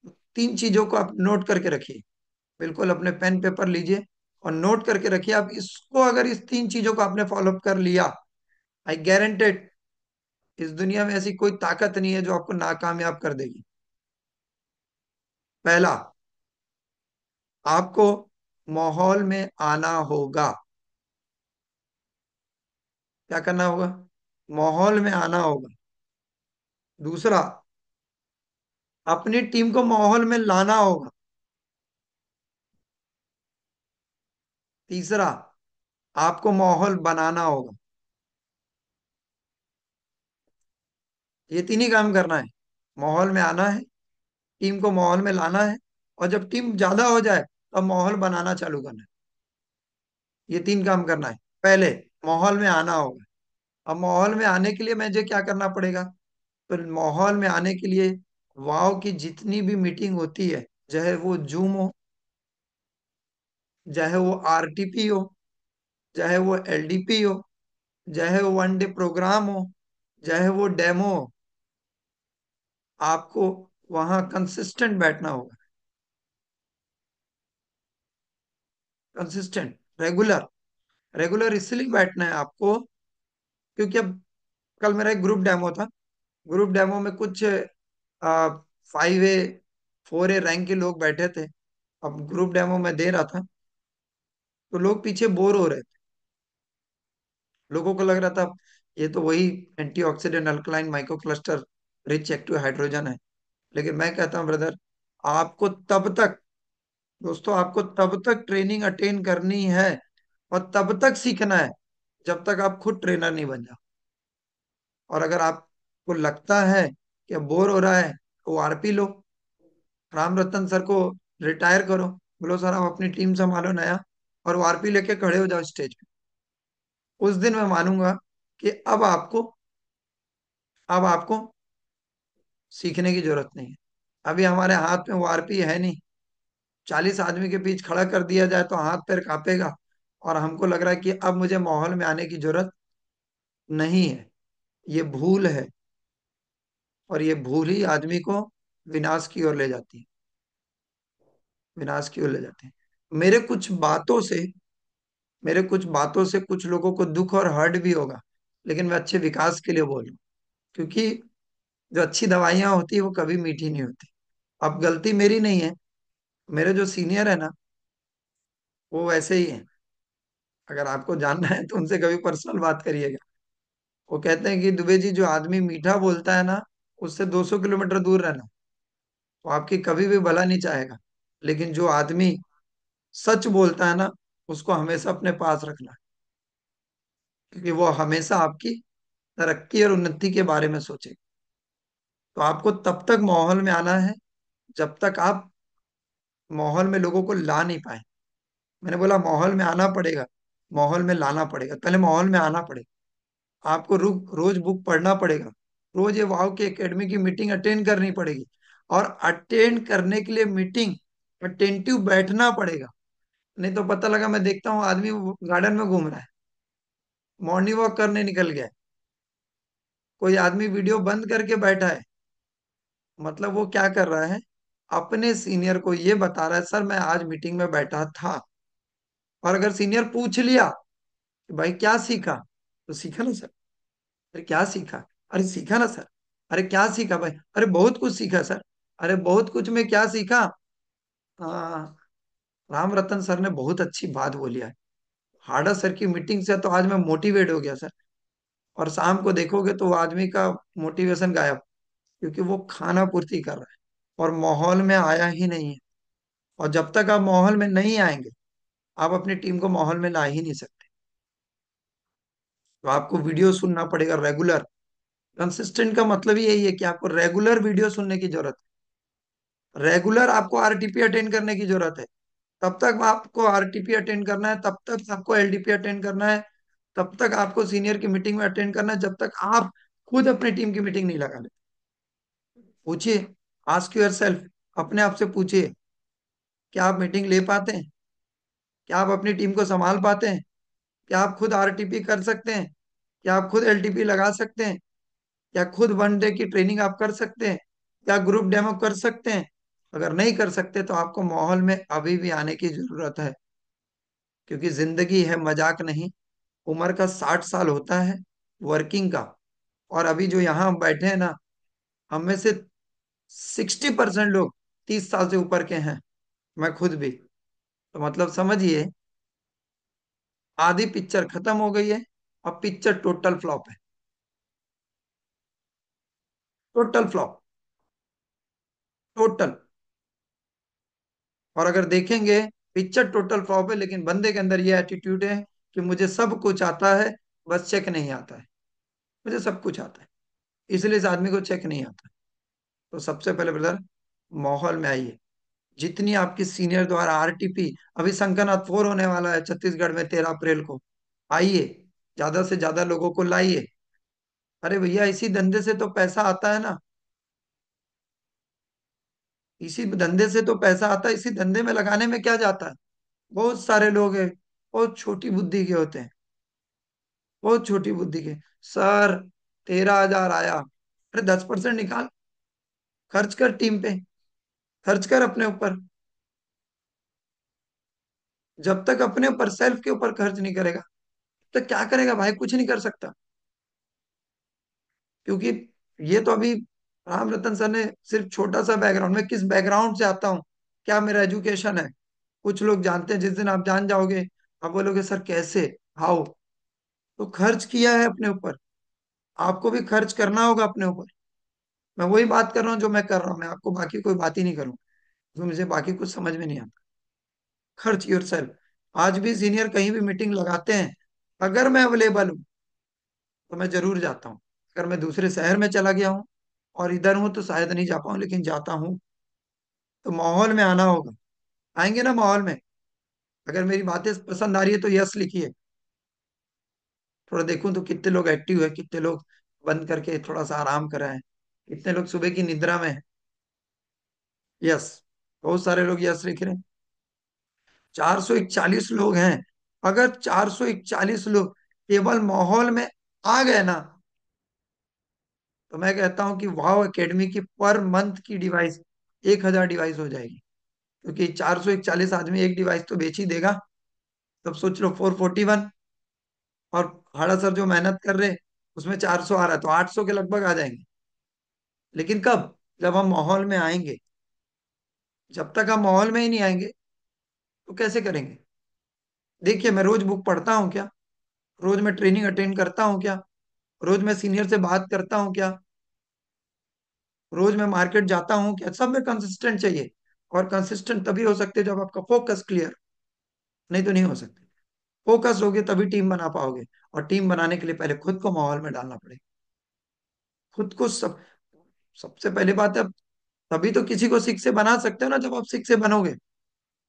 Speaker 2: तो 3 चीजों को आप नोट करके रखिए। बिल्कुल अपने पेन पेपर लीजिए और नोट करके रखिए। आप इसको, अगर इस 3 चीजों को आपने फॉलोअप कर लिया, आई गारंटेड, इस दुनिया में ऐसी कोई ताकत नहीं है जो आपको नाकामयाब कर देगी। पहला, आपको माहौल में आना होगा। क्या करना होगा? माहौल में आना होगा। दूसरा, अपनी टीम को माहौल में लाना होगा। तीसरा, आपको माहौल बनाना होगा। ये तीन ही काम करना है। माहौल में आना है, टीम को माहौल में लाना है, और जब टीम ज्यादा हो जाए तब माहौल बनाना चालू करना है। ये तीन काम करना है। पहले माहौल में आना होगा। अब माहौल में आने के लिए मुझे क्या करना पड़ेगा? तो माहौल में आने के लिए वाव की जितनी भी मीटिंग होती है, चाहे वो जूम हो, चाहे वो आरटीपी हो, चाहे वो एलडीपी हो, चाहे वो वन डे प्रोग्राम हो, चाहे वो डेमो हो, आपको वहां कंसिस्टेंट बैठना होगा। Consistent, regular. रेगुलर इसलिए बैठना है आपको क्योंकि अब कल मेरा एक ग्रुप डेमो था। ग्रुप डेमो में कुछ 5A 4A रैंक के लोग बैठे थे। अब ग्रुप डेमो में दे रहा था, तो लोग पीछे बोर हो रहे थे। लोगों को लग रहा था ये तो वही antioxidant alkaline micro cluster rich active hydrogen है। लेकिन मैं कहता हूँ ब्रदर, आपको तब तक, दोस्तों आपको तब तक ट्रेनिंग अटेन करनी है और तब तक सीखना है जब तक आप खुद ट्रेनर नहीं बन जाओ। और अगर आपको लगता है कि बोर हो रहा है तो आरपी लो। राम रतन सर को रिटायर करो, बोलो सर आप अपनी टीम संभालो नया, और वो आरपी लेके खड़े हो जाओ स्टेज पे। उस दिन मैं मानूंगा कि अब आपको सीखने की जरूरत नहीं है। अभी हमारे हाथ में वो आरपी है नहीं। 40 आदमी के बीच खड़ा कर दिया जाए तो हाथ पैर कांपेगा, और हमको लग रहा है कि अब मुझे माहौल में आने की जरूरत नहीं है। ये भूल है, और ये भूल ही आदमी को विनाश की ओर ले जाती है। विनाश की ओर ले जाती है। मेरे कुछ बातों से मेरे कुछ बातों से कुछ लोगों को दुख और हर्ट भी होगा, लेकिन मैं अच्छे विकास के लिए बोल रहा हूँ। क्योंकि जो अच्छी दवाइयां होती है वो कभी मीठी नहीं होती। अब गलती मेरी नहीं है, मेरे जो सीनियर है ना, वो वैसे ही है। अगर आपको जानना है तो उनसे कभी पर्सनल बात करिएगा। वो कहते हैं कि दुबे जी, जो आदमी मीठा बोलता है ना, उससे 200 किलोमीटर दूर रहना। वो आपकी कभी भी भला नहीं चाहेगा। लेकिन जो आदमी सच बोलता है ना, उसको हमेशा अपने पास रखना, क्योंकि वो हमेशा आपकी तरक्की और उन्नति के बारे में सोचे। तो आपको तब तक माहौल में आना है जब तक आप माहौल में लोगों को ला नहीं पाए। मैंने बोला माहौल में आना पड़ेगा, माहौल में लाना पड़ेगा। पहले माहौल में आना पड़ेगा। आपको रोज बुक पढ़ना पड़ेगा। रोज ये वाव की एकेडमी की मीटिंग अटेंड करनी पड़ेगी। और अटेंड करने के लिए मीटिंग अटेंटिव बैठना पड़ेगा। नहीं तो पता लगा, मैं देखता हूँ आदमी गार्डन में घूम रहा है, मॉर्निंग वॉक करने निकल गया है, कोई आदमी वीडियो बंद करके बैठा है। मतलब वो क्या कर रहा है? अपने सीनियर को ये बता रहा है, सर मैं आज मीटिंग में बैठा था। और अगर सीनियर पूछ लिया कि भाई क्या सीखा, तो सीखा ना सर। अरे क्या सीखा? अरे सीखा ना सर। अरे क्या सीखा भाई? अरे बहुत कुछ सीखा सर। अरे बहुत कुछ में क्या सीखा? हाँ, राम रतन सर ने बहुत अच्छी बात बोली है। हार्डा सर की मीटिंग से तो आज मैं मोटिवेट हो गया सर। और शाम को देखोगे तो वो आदमी का मोटिवेशन गायब, क्योंकि वो खाना पूर्ति कर रहा है और माहौल में आया ही नहीं है। और जब तक आप माहौल में नहीं आएंगे, आप अपनी टीम को माहौल में ला ही नहीं सकते। तो आपको वीडियो सुनना पड़ेगा रेगुलर। कंसिस्टेंट का मतलब ही यही है कि आपको रेगुलर वीडियो सुनने की जरूरत है। रेगुलर आपको आरटीपी अटेंड करने की जरूरत है। तब तक आपको आरटीपी अटेंड करना है, तब तक आपको एलडीपी अटेंड करना है, तब तक आपको सीनियर की मीटिंग में अटेंड करना है, जब तक आप खुद अपनी टीम की मीटिंग नहीं लगा ले। पूछिए, आस्क योर सेल्फ, अपने आप से पूछिए, क्या आप मीटिंग ले पाते हैं? क्या आप अपनी टीम को संभाल पाते हैं? क्या आप खुद आरटीपी कर सकते हैं? क्या आप खुद एलटीपी लगा सकते हैं? क्या खुद वन डे की ट्रेनिंग आप कर सकते हैं? क्या ग्रुप डेमो कर सकते हैं? अगर नहीं कर सकते तो आपको माहौल में अभी भी आने की जरूरत है। क्योंकि जिंदगी है मजाक नहीं। उम्र का 60 साल होता है वर्किंग का। और अभी जो यहाँ बैठे हैं ना, हम में से 60% लोग 30 साल से ऊपर के हैं, मैं खुद भी। तो मतलब समझिए, आधी पिक्चर खत्म हो गई है। अब पिक्चर टोटल फ्लॉप है। Total flop. टोटल। और अगर देखेंगे, पिक्चर टोटल फ्लॉप है, लेकिन बंदे के अंदर ये एटीट्यूड है कि मुझे सब कुछ आता है, बस चेक नहीं आता है। मुझे सब कुछ आता है, इसलिए इस आदमी को चेक नहीं आता। तो सबसे पहले ब्रदर, माहौल में आइए। जितनी आपकी सीनियर द्वारा आरटीपी, अभी संकनाथ 4 होने वाला है छत्तीसगढ़ में 13 अप्रैल को। आइए, ज्यादा से ज्यादा लोगों को लाइए। अरे भैया, इसी धंधे से तो पैसा आता है ना। इसी धंधे से तो पैसा आता है, इसी धंधे में लगाने में क्या जाता है। बहुत सारे लोग हैं, बहुत छोटी बुद्धि के होते हैं, बहुत छोटी बुद्धि के। सर, 13,000 आया, अरे 10% निकाल, खर्च कर टीम पे, खर्च कर अपने ऊपर। जब तक अपने ऊपर, सेल्फ के ऊपर खर्च नहीं करेगा, तो क्या करेगा भाई, कुछ नहीं कर सकता। क्योंकि ये तो अभी राम रतन सर ने सिर्फ छोटा सा बैकग्राउंड, मैं किस बैकग्राउंड से आता हूँ, क्या मेरा एजुकेशन है, कुछ लोग जानते हैं। जिस दिन आप जान जाओगे, आप बोलोगे सर कैसे, हाउ। तो खर्च किया है अपने ऊपर, आपको भी खर्च करना होगा अपने ऊपर। मैं वही बात कर रहा हूँ जो मैं कर रहा हूँ, मैं आपको बाकी कोई बात ही नहीं करूँ, क्योंकि मुझे बाकी कुछ समझ में नहीं आता। खर्च योर सेल्फ। आज भी सीनियर कहीं भी मीटिंग लगाते हैं, अगर मैं अवेलेबल हूँ तो मैं जरूर जाता हूँ। अगर मैं दूसरे शहर में चला गया हूँ और इधर हूँ तो शायद नहीं जा पाऊँ, लेकिन जाता हूँ। तो माहौल में आना होगा। आएंगे ना माहौल में। अगर मेरी बातें पसंद आ रही है तो यस लिखिए। थोड़ा देखूं तो कितने लोग एक्टिव है, कितने लोग बंद करके थोड़ा सा आराम कर रहे हैं, कितने लोग सुबह की निद्रा में है। यस, बहुत सारे लोग यस लिख रहे हैं। 441 लोग हैं। अगर 441 लोग केवल माहौल में आ गए ना, तो मैं कहता हूं कि वाव एकेडमी की पर मंथ की डिवाइस 1,000 डिवाइस हो जाएगी। क्योंकि 441 आदमी एक डिवाइस तो बेच ही देगा। तब सोच लो 441, और हाड़ा सर जो मेहनत कर रहे, उसमें 400 आ रहा है, तो 800 के लगभग आ जाएंगे। लेकिन कब? जब हम माहौल में आएंगे। जब तक हम माहौल में ही नहीं आएंगे तो कैसे करेंगे। देखिए, मैं रोज बुक पढ़ता हूँ क्या? रोज मैं ट्रेनिंग अटेंड करता हूँ क्या? रोज मैं सीनियर से बात करता हूँ क्या? रोज मैं मार्केट जाता हूँ क्या? सब में कंसिस्टेंट चाहिए। और कंसिस्टेंट तभी हो सकते जब आपका फोकस क्लियर, नहीं तो नहीं हो सकते। फोकस होगे तभी टीम बना पाओगे। और टीम बनाने के लिए पहले खुद को माहौल में डालना पड़ेगा। खुद को सबसे पहली बात है, तभी तो किसी को 6 से बना सकते हो ना, जब आप 6 से बनोगे।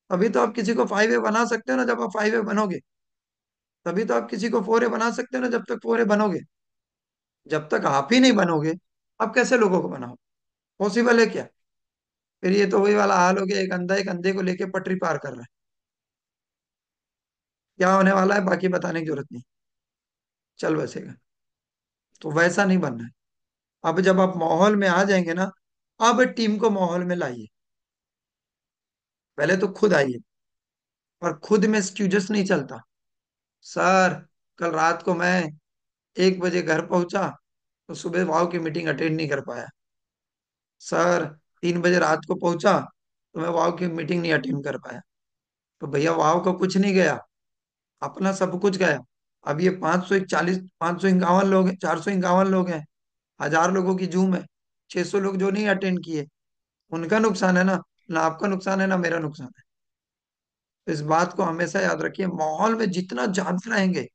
Speaker 2: तभी तो आप किसी को 5 ए बना सकते हो ना, जब आप 5 ए बनोगे। तभी तो आप किसी को 4 ए बना सकते हो ना, जब तक 4 ए बनोगे। जब तक आप ही नहीं बनोगे, आप कैसे लोगों को बनाओ? पॉसिबल है क्या? फिर ये तो वही वाला हाल हो गया, एक अंधा एक अंधे को लेके पटरी पार कर रहा है। क्या होने वाला है बाकी बताने की जरूरत नहीं, चल बसेगा। तो वैसा नहीं बनना है। अब जब आप माहौल में आ जाएंगे ना, अब टीम को माहौल में लाइए। पहले तो खुद आइए। और खुद में एक्सक्यूजेस नहीं चलता। सर, कल रात को मैं 1 बजे घर पहुंचा, तो सुबह वाव की मीटिंग अटेंड नहीं कर पाया। सर, 3 बजे रात को पहुंचा, तो मैं वाव की मीटिंग नहीं अटेंड कर पाया। तो भैया, वाव का कुछ नहीं गया, अपना सब कुछ गया। अब ये 541, 551 लोग हैं, 451 लोग हैं, 1,000 लोगों की जूम है, 600 लोग जो नहीं अटेंड किए, उनका नुकसान है ना। ना आपका नुकसान है, ना मेरा नुकसान है। तो इस बात को हमेशा याद रखिए, माहौल में जितना ज्यादा रहेंगे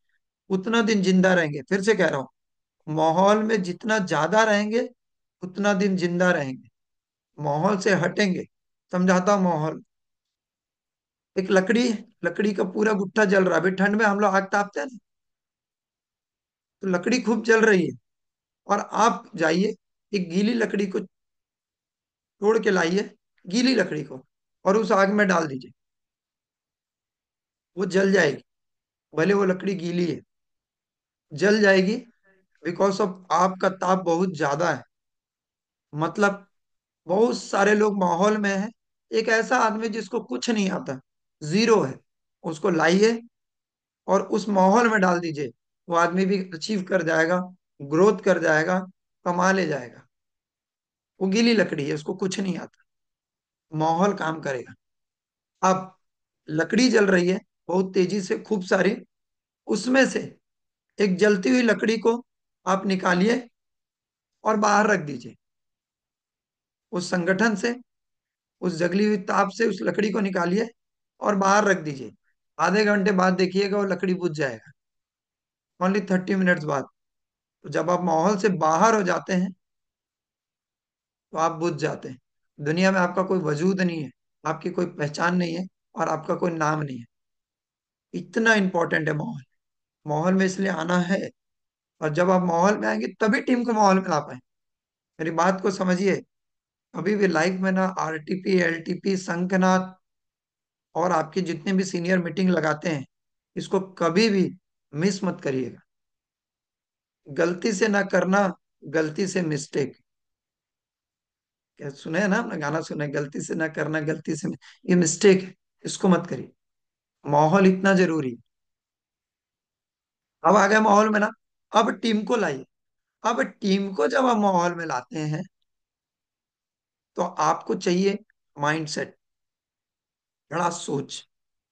Speaker 2: उतना दिन जिंदा रहेंगे। फिर से कह रहा हूँ, माहौल में जितना ज्यादा रहेंगे उतना दिन जिंदा रहेंगे। माहौल से हटेंगे, समझाता हूँ माहौल। एक लकड़ी, लकड़ी का पूरा गुट्ठा जल रहा है। अभी ठंड में हम लोग आग तापते हैं ना, तो लकड़ी खूब जल रही है। और आप जाइए, एक गीली लकड़ी को तोड़ के लाइए, गीली लकड़ी को, और उस आग में डाल दीजिए, वो जल जाएगी। भले वो लकड़ी गीली है, जल जाएगी। बिकॉज ऑफ आपका ताप बहुत ज्यादा है। मतलब बहुत सारे लोग माहौल में हैं। एक ऐसा आदमी जिसको कुछ नहीं आता, जीरो है, उसको लाइए और उस माहौल में डाल दीजिए। वो आदमी भी अचीव कर जाएगा, ग्रोथ कर जाएगा, कमा ले जाएगा। वो गीली लकड़ी है, उसको कुछ नहीं आता। माहौल काम करेगा। अब लकड़ी जल रही है बहुत तेजी से, खूब सारी। उसमें से एक जलती हुई लकड़ी को आप निकालिए और बाहर रख दीजिए। उस संगठन से, उस जगली हुई ताप से उस लकड़ी को निकालिए और बाहर रख दीजिए। आधे घंटे बाद देखिएगा वो लकड़ी बुझ जाएगा। ओनली 30 मिनट्स बाद। तो जब आप माहौल से बाहर हो जाते हैं तो आप बुझ जाते हैं। दुनिया में आपका कोई वजूद नहीं है, आपकी कोई पहचान नहीं है, और आपका कोई नाम नहीं है। इतना इंपॉर्टेंट है माहौल। माहौल में इसलिए आना है, और जब आप माहौल में आएंगे तभी टीम को माहौल में ला पाए। मेरी बात को समझिए। अभी भी लाइफ में ना आरटीपी, एलटीपी, संकनाथ और आपके जितने भी सीनियर मीटिंग लगाते हैं, इसको कभी भी मिस मत करिएगा। गलती से ना करना, गलती से मिस्टेक। क्या सुने हैं ना, आपने गाना सुना है, गलती से ना करना, गलती से ये मिस्टेक है। इसको मत करिए। माहौल इतना जरूरी है। अब आ गए माहौल में ना, अब टीम को लाइए। अब टीम को जब आप माहौल में लाते हैं, तो आपको चाहिए माइंडसेट, बड़ा सोच।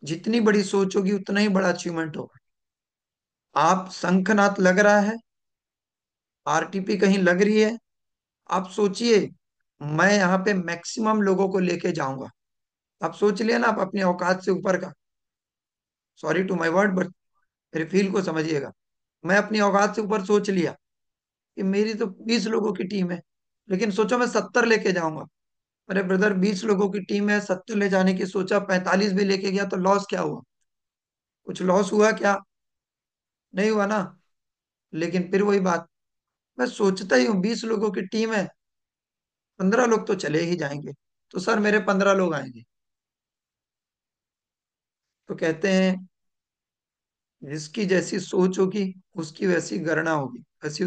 Speaker 2: जितनी बड़ी सोच होगी उतना ही बड़ा अचीवमेंट होगा। आप शंखनाद लग रहा है, आरटीपी कहीं लग रही है, आप सोचिए, मैं यहाँ पे मैक्सिमम लोगों को लेके जाऊंगा। आप सोच लिया ना, आप अपनी औकात से ऊपर का, sorry to my word but मेरे फील को समझिएगा। मैं अपनी औकात से ऊपर सोच लिया कि मेरी तो 20 लोगों की टीम है, लेकिन सोचो मैं 70 लेके जाऊंगा। अरे ब्रदर, 20 लोगों की टीम है, 70 ले जाने की सोचा, 45 भी लेके गया तो लॉस क्या हुआ? कुछ लॉस हुआ क्या? नहीं हुआ ना। लेकिन फिर वही बात, मैं सोचता ही हूँ 20 लोगों की टीम है, 15 लोग तो चले ही जाएंगे, तो सर मेरे 15 लोग आएंगे। तो कहते हैं, जिसकी जैसी सोच होगी उसकी वैसी गणना होगी, वैसे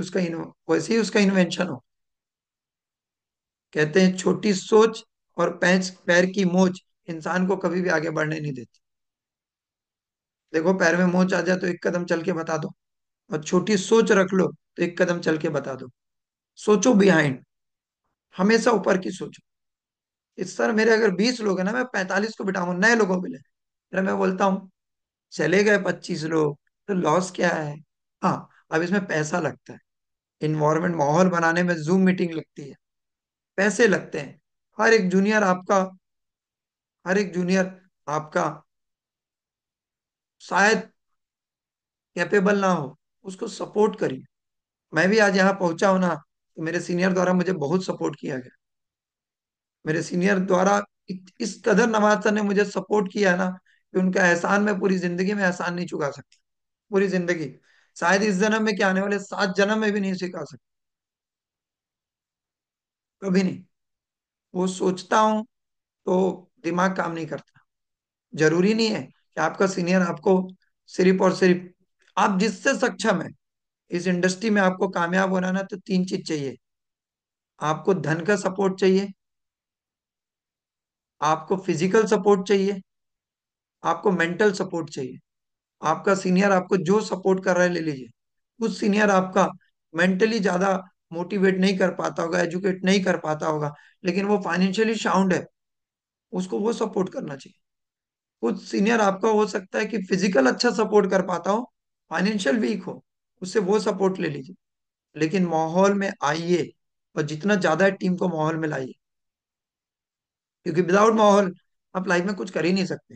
Speaker 2: ही उसका इन्वेंशन हो। कहते हैं छोटी सोच और पैंच पैर की मोच इंसान को कभी भी आगे बढ़ने नहीं देती। देखो, पैर में मोच आ जाए तो एक कदम चल के बता दो, और छोटी सोच रख लो तो एक कदम चल के बता दो। सोचो बिहाइंड, हमेशा ऊपर की सोचो। इस सर मेरे अगर 20 लोग हैं ना, मैं 45 को बिठाऊंगा, नए लोगों को मिले। फिर मैं बोलता हूँ चले गए 25 लोग, तो लॉस क्या है? हाँ, अब इसमें पैसा लगता है। इन्वायरमेंट, माहौल बनाने में जूम मीटिंग लगती है, पैसे लगते हैं। हर एक जूनियर आपका हर एक जूनियर आपका शायद कैपेबल ना हो, उसको सपोर्ट करिए। मैं भी आज यहाँ पहुंचा हूं ना, तो मेरे सीनियर द्वारा मुझे बहुत सपोर्ट किया गया। मेरे सीनियर द्वारा इस कदर नवाज सर ने मुझे सपोर्ट किया है ना, कि उनका एहसान मैं पूरी जिंदगी में एहसान नहीं चुका सकता। पूरी जिंदगी, शायद इस जन्म में क्या, आने वाले 7 जन्म में भी नहीं चुका सकता। कभी नहीं। वो सोचता हूँ तो दिमाग काम नहीं करता। जरूरी नहीं है कि आपका सीनियर आपको सिर्फ और सिर्फ, आप जिससे सक्षम है, इस इंडस्ट्री में आपको कामयाब होना ना, तो 3 चीज चाहिए। आपको धन का सपोर्ट चाहिए, आपको फिजिकल सपोर्ट चाहिए, आपको मेंटल सपोर्ट चाहिए। आपका सीनियर आपको जो सपोर्ट कर रहा है ले लीजिए। कुछ सीनियर आपका मेंटली ज्यादा मोटिवेट नहीं कर पाता होगा, एजुकेट नहीं कर पाता होगा, लेकिन वो फाइनेंशियली साउंड है, उसको वो सपोर्ट करना चाहिए। कुछ सीनियर आपका हो सकता है कि फिजिकल अच्छा सपोर्ट कर पाता हो, फाइनेंशियल वीक हो, उससे वो सपोर्ट ले लीजिए। लेकिन माहौल में आइए, और जितना ज्यादा टीम को माहौल में लाइए, क्योंकि विदाउट माहौल आप लाइफ में कुछ कर ही नहीं सकते।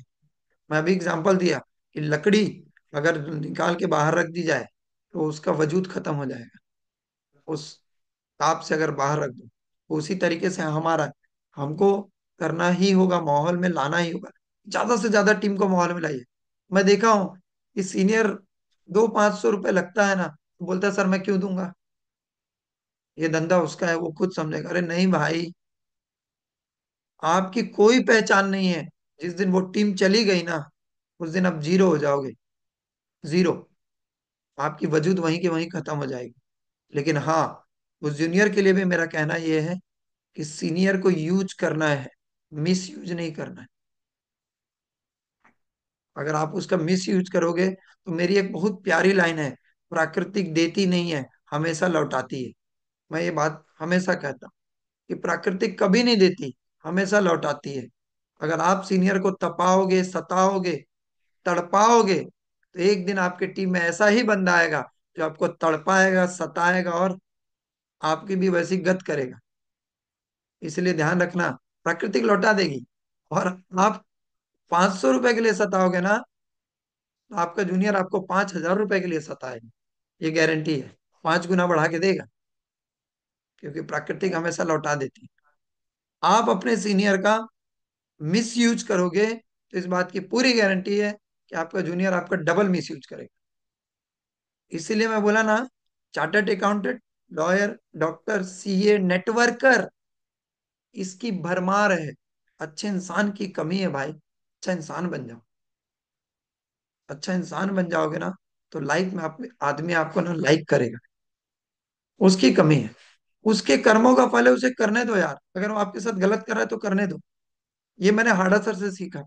Speaker 2: मैं अभी एग्जांपल दिया कि लकड़ी अगर निकाल के बाहर रख दी जाए तो उसका वजूद खत्म हो जाएगा, उस ताप से अगर बाहर रख दो। तो उसी तरीके से हमारा, हमको करना ही होगा, माहौल में लाना ही होगा। ज्यादा से ज्यादा टीम को माहौल में लाइए। मैं देखा हूँ कि सीनियर 200-500 रुपये लगता है ना, तो बोलता है सर मैं क्यों दूंगा, ये धंधा उसका है, वो खुद समझेगा। अरे नहीं भाई, आपकी कोई पहचान नहीं है। जिस दिन वो टीम चली गई ना, उस दिन आप जीरो हो जाओगे। जीरो। आपकी वजूद वहीं की वहीं खत्म हो जाएगी। लेकिन हाँ, उस जूनियर के लिए भी मेरा कहना यह है कि सीनियर को यूज करना है, मिस यूज नहीं करना है। अगर आप उसका मिस यूज करोगे, तो मेरी एक बहुत प्यारी लाइन है, प्राकृतिक देती नहीं है, हमेशा लौटाती है। मैं ये बात हमेशा कहता हूँ कि प्राकृतिक कभी नहीं देती, हमेशा लौटाती है। अगर आप सीनियर को तपाओगे, सताओगे, तड़पाओगे, तो एक दिन आपकी टीम में ऐसा ही बंदा आएगा जो आपको तड़पाएगा, सताएगा, और आपकी भी वैसी गत करेगा। इसलिए ध्यान रखना, प्राकृतिक लौटा देगी। और आप 500 रुपए के लिए सताओगे ना, तो आपका जूनियर आपको 5,000 रुपए के लिए सताएगा। ये गारंटी है, 5 गुना बढ़ा के देगा, क्योंकि प्राकृतिक हमेशा लौटा देती है। आप अपने सीनियर का मिस यूज करोगे तो इस बात की पूरी गारंटी है कि आपका जूनियर आपका डबल मिस यूज करेगा। इसीलिए मैं बोला ना, chartered accountant, lawyer, doctor, CA, networker, इसकी भरमार है। अच्छे इंसान की कमी है भाई, अच्छा इंसान बन जाओ। अच्छा इंसान बन जाओगे ना, तो लाइफ में आप आदमी आपको ना लाइक करेगा। उसकी कमी है, उसके कर्मों का फल है, उसे करने दो यार। अगर वो आपके साथ गलत कर रहा है तो करने दो। ये मैंने हाड़ा सर से सीखा।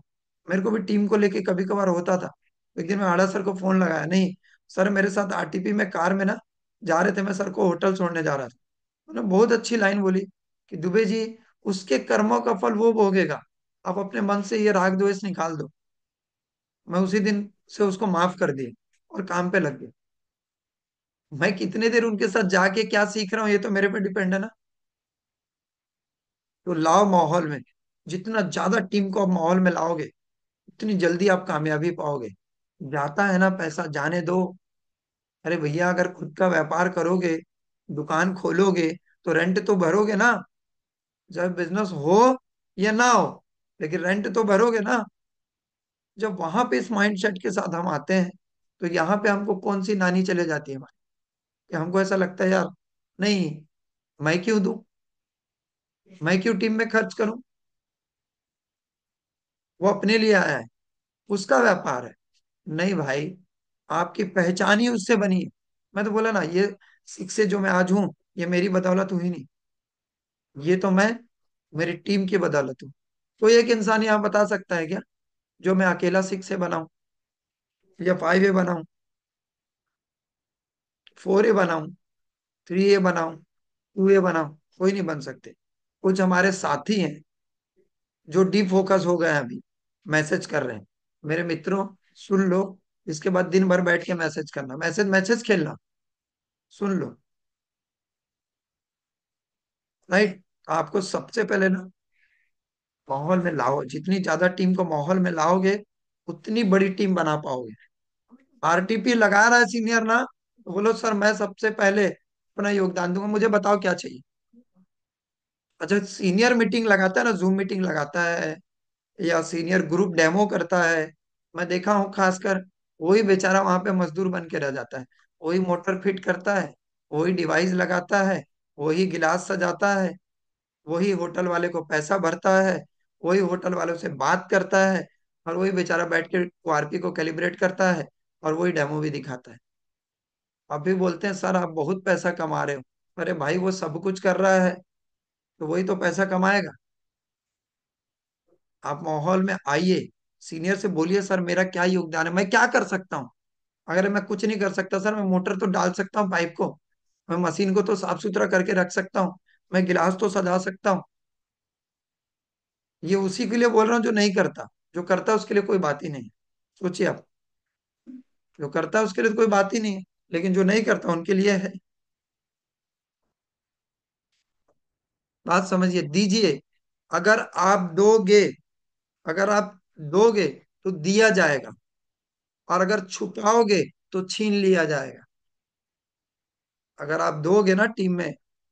Speaker 2: मेरे को भी टीम को लेके कभी कभार होता था। एक दिन मैं हाड़ा सर को फोन लगाया, नहीं सर, मेरे साथ आरटीपी में कार में ना जा रहे थे, मैं सर को होटल छोड़ने जा रहा था। उन्होंने बहुत अच्छी लाइन बोली कि दुबे जी, उसके कर्मों का फल वो भोगेगा। आप अपने मन से ये राग द्वेष निकाल दो। मैं उसी दिन से उसको माफ कर दिया और काम पे लग गया। मैं कितने देर उनके साथ जाके क्या सीख रहा हूँ ये तो मेरे पे डिपेंड है ना। तो लाओ माहौल में, जितना ज्यादा टीम को आप माहौल में लाओगे उतनी जल्दी आप कामयाबी पाओगे। जाता है ना पैसा, जाने दो। अरे भैया, अगर खुद का व्यापार करोगे, दुकान खोलोगे, तो रेंट तो भरोगे ना। चाहे बिजनेस हो या ना हो, लेकिन रेंट तो भरोगे ना। जब वहां पे इस माइंडसेट के साथ हम आते हैं, तो यहाँ पे हमको कौन सी नानी चले जाती है हमारी, कि हमको ऐसा लगता है यार, नहीं, मैं क्यों दूं, मैं क्यों टीम में खर्च करूं। वो अपने लिए आया है, उसका व्यापार है। नहीं भाई, आपकी पहचान ही उससे बनी है। मैं तो बोला ना, ये शिक्षे जो मैं आज हूं, ये मेरी बदौलत हुई नहीं। ये तो मैं मेरी टीम की बदौलत हूँ। कोई एक इंसान यहाँ बता सकता है क्या, जो मैं अकेला शिक्षे बनाऊं, या 5A बनाऊं, 4A बनाऊं, 3A बनाऊं, 2A बनाऊं? कोई नहीं बन सकते। कुछ हमारे साथी हैं जो डीप फोकस हो गए हैं अभी, मैसेज कर रहे हैं। मेरे मित्रों, सुन लो। इसके बाद दिन भर बैठ के मैसेज करना, मैसेज मैसेज खेलना, सुन लो। राइट। आपको सबसे पहले ना माहौल में लाओ। जितनी ज्यादा टीम को माहौल में लाओगे, उतनी बड़ी टीम बना पाओगे। आरटीपी लगा रहा है सीनियर ना, तो बोलो सर मैं सबसे पहले अपना योगदान दूंगा, मुझे बताओ क्या चाहिए। अच्छा, सीनियर मीटिंग लगाता है ना, जूम मीटिंग लगाता है, या सीनियर ग्रुप डेमो करता है, मैं देखा हूँ खासकर, वही बेचारा वहां पे मजदूर बन के रह जाता है। वही मोटर फिट करता है, वही डिवाइस लगाता है, वही गिलास सजाता है, वही होटल वाले को पैसा भरता है, वही होटल वालों से बात करता है, और वही बेचारा बैठ के ORP को कैलिब्रेट करता है, और वही डेमो भी दिखाता है। अभी बोलते हैं सर आप बहुत पैसा कमा रहे हो। अरे भाई, वो सब कुछ कर रहा है, तो वही तो पैसा कमाएगा। आप माहौल में आइए, सीनियर से बोलिए सर मेरा क्या योगदान है, मैं क्या कर सकता हूँ। अगर मैं कुछ नहीं कर सकता सर, मैं मोटर तो डाल सकता हूँ पाइप को, मैं मशीन को तो साफ सुथरा करके रख सकता हूँ, मैं गिलास तो सजा सकता हूँ। ये उसी के लिए बोल रहा हूँ जो नहीं करता। जो करता है उसके लिए कोई बात ही नहीं है। सोचिए आप, जो करता है उसके लिए तो कोई बात ही नहीं है, लेकिन जो नहीं करता उनके लिए है। बात समझिए, दीजिए। अगर आप दोगे, अगर आप दोगे तो दिया जाएगा, और अगर छुपाओगे तो छीन लिया जाएगा। अगर आप दोगे ना टीम में,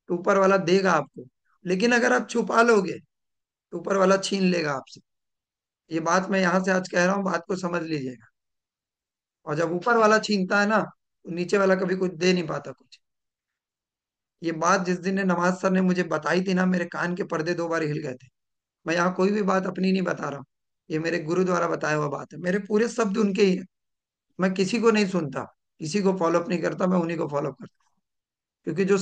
Speaker 2: तो ऊपर वाला देगा आपको। लेकिन अगर आप छुपा लोगे, तो ऊपर वाला छीन लेगा आपसे। ये बात मैं यहां से आज कह रहा हूँ, बात को समझ लीजिएगा। और जब ऊपर वाला छीनता है ना, तो नीचे वाला कभी कुछ दे नहीं पाता कुछ। ये बात जिस दिन ने नवाज सर ने मुझे बताई थी ना, मेरे कान के पर्दे 2 बार हिल गए थे। मैं यहाँ कोई भी बात अपनी नहीं बता रहा हूँ, ये मेरे गुरु द्वारा बताया हुआ बात है, मेरे पूरे शब्द उनके ही है। मैं किसी को नहीं सुनता, किसी को फॉलो अप नहीं करता, मैं उन्हीं को फॉलो करता हूँ। क्योंकि जो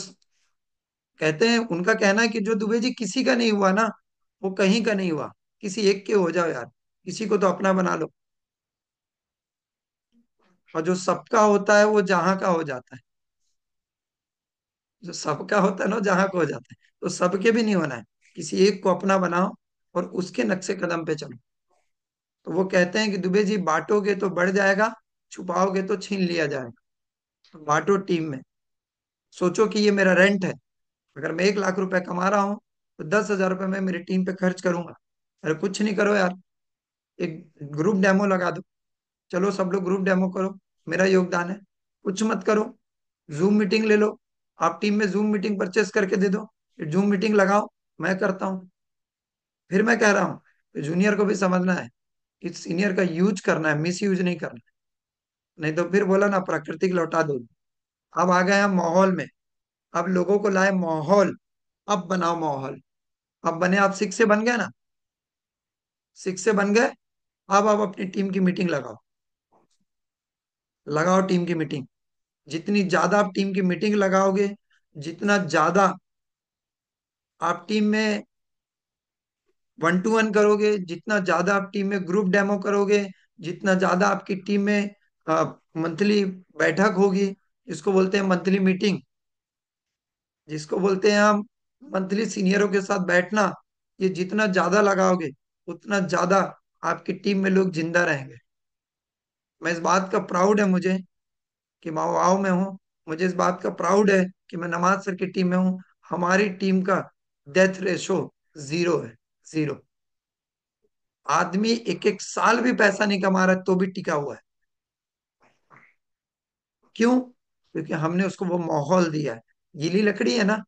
Speaker 2: कहते हैं, उनका कहना है कि जो दुबे जी किसी का नहीं हुआ ना, वो कहीं का नहीं हुआ। किसी एक के हो जाओ यार, किसी को तो अपना बना लो। और जो सबका होता है वो जहां का हो जाता है। जो सबका होता है ना, जहां का हो जाता है। तो सबके भी नहीं होना है, किसी एक को अपना बनाओ, और उसके नक्शे कदम पे चलो। तो वो कहते हैं कि दुबे जी, बांटोगे तो बढ़ जाएगा, छुपाओगे तो छीन लिया जाएगा। तो बांटो टीम में। सोचो कि ये मेरा रेंट है। अगर मैं 1 लाख रुपए कमा रहा हूँ, तो 10,000 रुपये मैं मेरी टीम पे खर्च करूंगा। अरे कुछ नहीं करो यार, एक ग्रुप डेमो लगा दो। चलो सब लोग ग्रुप डेमो करो, मेरा योगदान है। कुछ मत करो, जूम मीटिंग ले लो। आप टीम में जूम मीटिंग परचेस करके दे दो, जूम मीटिंग लगाओ, मैं करता हूँ। फिर मैं कह रहा हूँ कि जूनियर को भी समझना है कि सीनियर का यूज करना है, मिस यूज नहीं करना है। नहीं तो फिर बोला ना, प्राकृतिक लौटा दो। अब आ गए हम माहौल में। अब लोगों को लाए माहौल। अब बनाओ माहौल। अब बने, आप 6 से बन गए ना, 6 से बन गए। अब आप अपनी टीम की मीटिंग लगाओ। लगाओ टीम की मीटिंग। जितनी ज्यादा आप टीम की मीटिंग लगाओगे, जितना ज्यादा आप टीम में 1-to-1 करोगे, जितना ज्यादा आप टीम में ग्रुप डेमो करोगे, जितना ज्यादा आपकी टीम में मंथली बैठक होगी, जिसको बोलते हैं मंथली मीटिंग, जिसको बोलते हैं हम मंथली सीनियरों के साथ बैठना, ये जितना ज्यादा लगाओगे उतना ज्यादा आपकी टीम में लोग जिंदा रहेंगे। मैं इस बात का प्राउड है मुझे कि मैं वाव में हूँ। मुझे इस बात का प्राउड है कि मैं नमाज सर की टीम में हूँ। हमारी टीम का डेथ रेशो 0 है। 0। आदमी एक एक साल भी पैसा नहीं कमा रहा है तो भी टिका हुआ है। क्यों? क्योंकि हमने उसको वो माहौल दिया है। गीली लकड़ी है ना,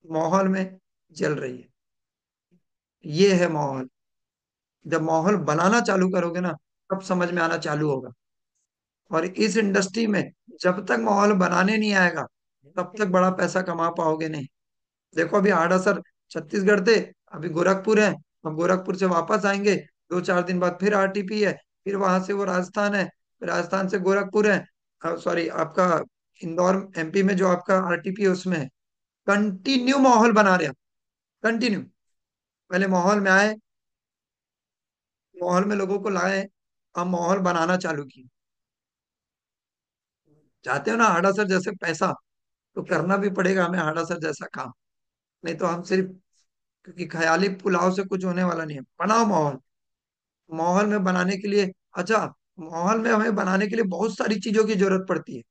Speaker 2: माहौल में जल रही है। ये है माहौल। जब माहौल बनाना चालू करोगे ना, तब समझ में आना चालू होगा। और इस इंडस्ट्री में जब तक माहौल बनाने नहीं आएगा, तब तक बड़ा पैसा कमा पाओगे नहीं। देखो अभी आड़ा सर छत्तीसगढ़ थे, अभी गोरखपुर है। अब गोरखपुर से वापस आएंगे, 2-4 दिन बाद फिर आरटीपी है। फिर वहां से वो राजस्थान है, फिर राजस्थान से गोरखपुर है। सॉरी, आपका इंदौर एमपी में जो आपका आरटीपी है उसमें है। कंटिन्यू माहौल बना रहे हैं। कंटिन्यू। पहले माहौल में आए, माहौल में लोगों को लाए, अब माहौल बनाना चालू किए। चाहते हो ना हाड़ा सर जैसे पैसा, तो करना भी पड़ेगा हमें हाड़ा सर जैसा काम। नहीं तो हम सिर्फ, क्योंकि ख्याली पुलाव से कुछ होने वाला नहीं है। बनाओ माहौल। माहौल में बनाने के लिए, अच्छा, माहौल में हमें बनाने के लिए बहुत सारी चीजों की जरूरत पड़ती है।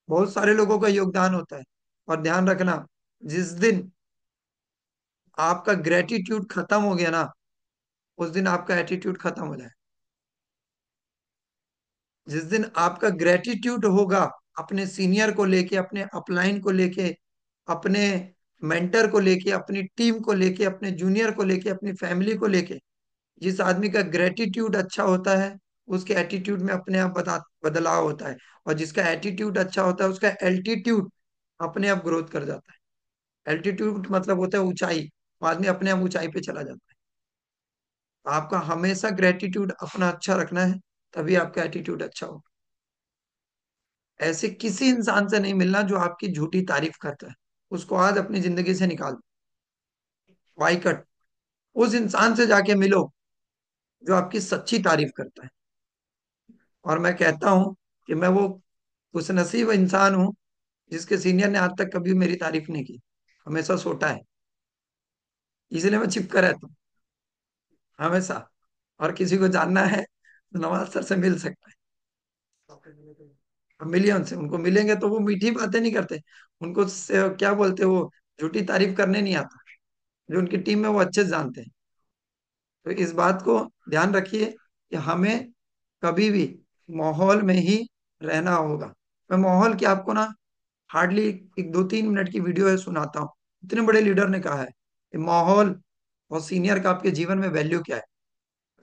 Speaker 2: बहुत सारे लोगों का योगदान होता है। और ध्यान रखना, जिस दिन आपका ग्रेटिट्यूड खत्म हो गया ना, उस दिन आपका एटीट्यूड खत्म हो जाए। जिस दिन आपका ग्रेटिट्यूड होगा अपने सीनियर को लेके, अपने अपलाइन को लेके, अपने मेंटर को लेके, अपनी टीम को लेके, अपने जूनियर को लेके, अपनी फैमिली को लेके, जिस आदमी का ग्रेटिट्यूड अच्छा होता है, उसके एटीट्यूड में अपने आप बदलाव होता है। और जिसका एटीट्यूड अच्छा होता है, उसका एल्टीट्यूड अपने आप ग्रोथ कर जाता है। एल्टीट्यूड मतलब होता है ऊंचाई। वो आदमी अपने आप ऊंचाई पे चला जाता है। तो आपका हमेशा ग्रेटिट्यूड अपना अच्छा रखना है, तभी आपका एटीट्यूड अच्छा होगा। ऐसे किसी इंसान से नहीं मिलना जो आपकी झूठी तारीफ करता है। उसको आज अपनी जिंदगी से निकाल दो। बाइकट। उस इंसान से जाके मिलो जो आपकी सच्ची तारीफ करता है। और मैं कहता हूं कि मैं वो खुशनसीब इंसान हूं जिसके सीनियर ने आज तक कभी मेरी तारीफ नहीं की। हमेशा सोटा है। इसलिए मैं चिपका रहता हूँ हमेशा। और किसी को जानना है तो नवाज सर से मिल सकता है। अब मिलिए उनसे, उनको मिलेंगे तो वो मीठी बातें नहीं करते। उनको क्या बोलते हैं वो, झूठी तारीफ करने नहीं आता। जो उनकी टीम में वो अच्छे से जानते हैं। तो इस बात को ध्यान रखिए कि हमें कभी भी माहौल में ही रहना होगा। मैं माहौल की आपको ना हार्डली एक 2-3 मिनट की वीडियो है सुनाता हूँ। इतने बड़े लीडर ने कहा है कि माहौल और सीनियर का आपके जीवन में वैल्यू क्या है।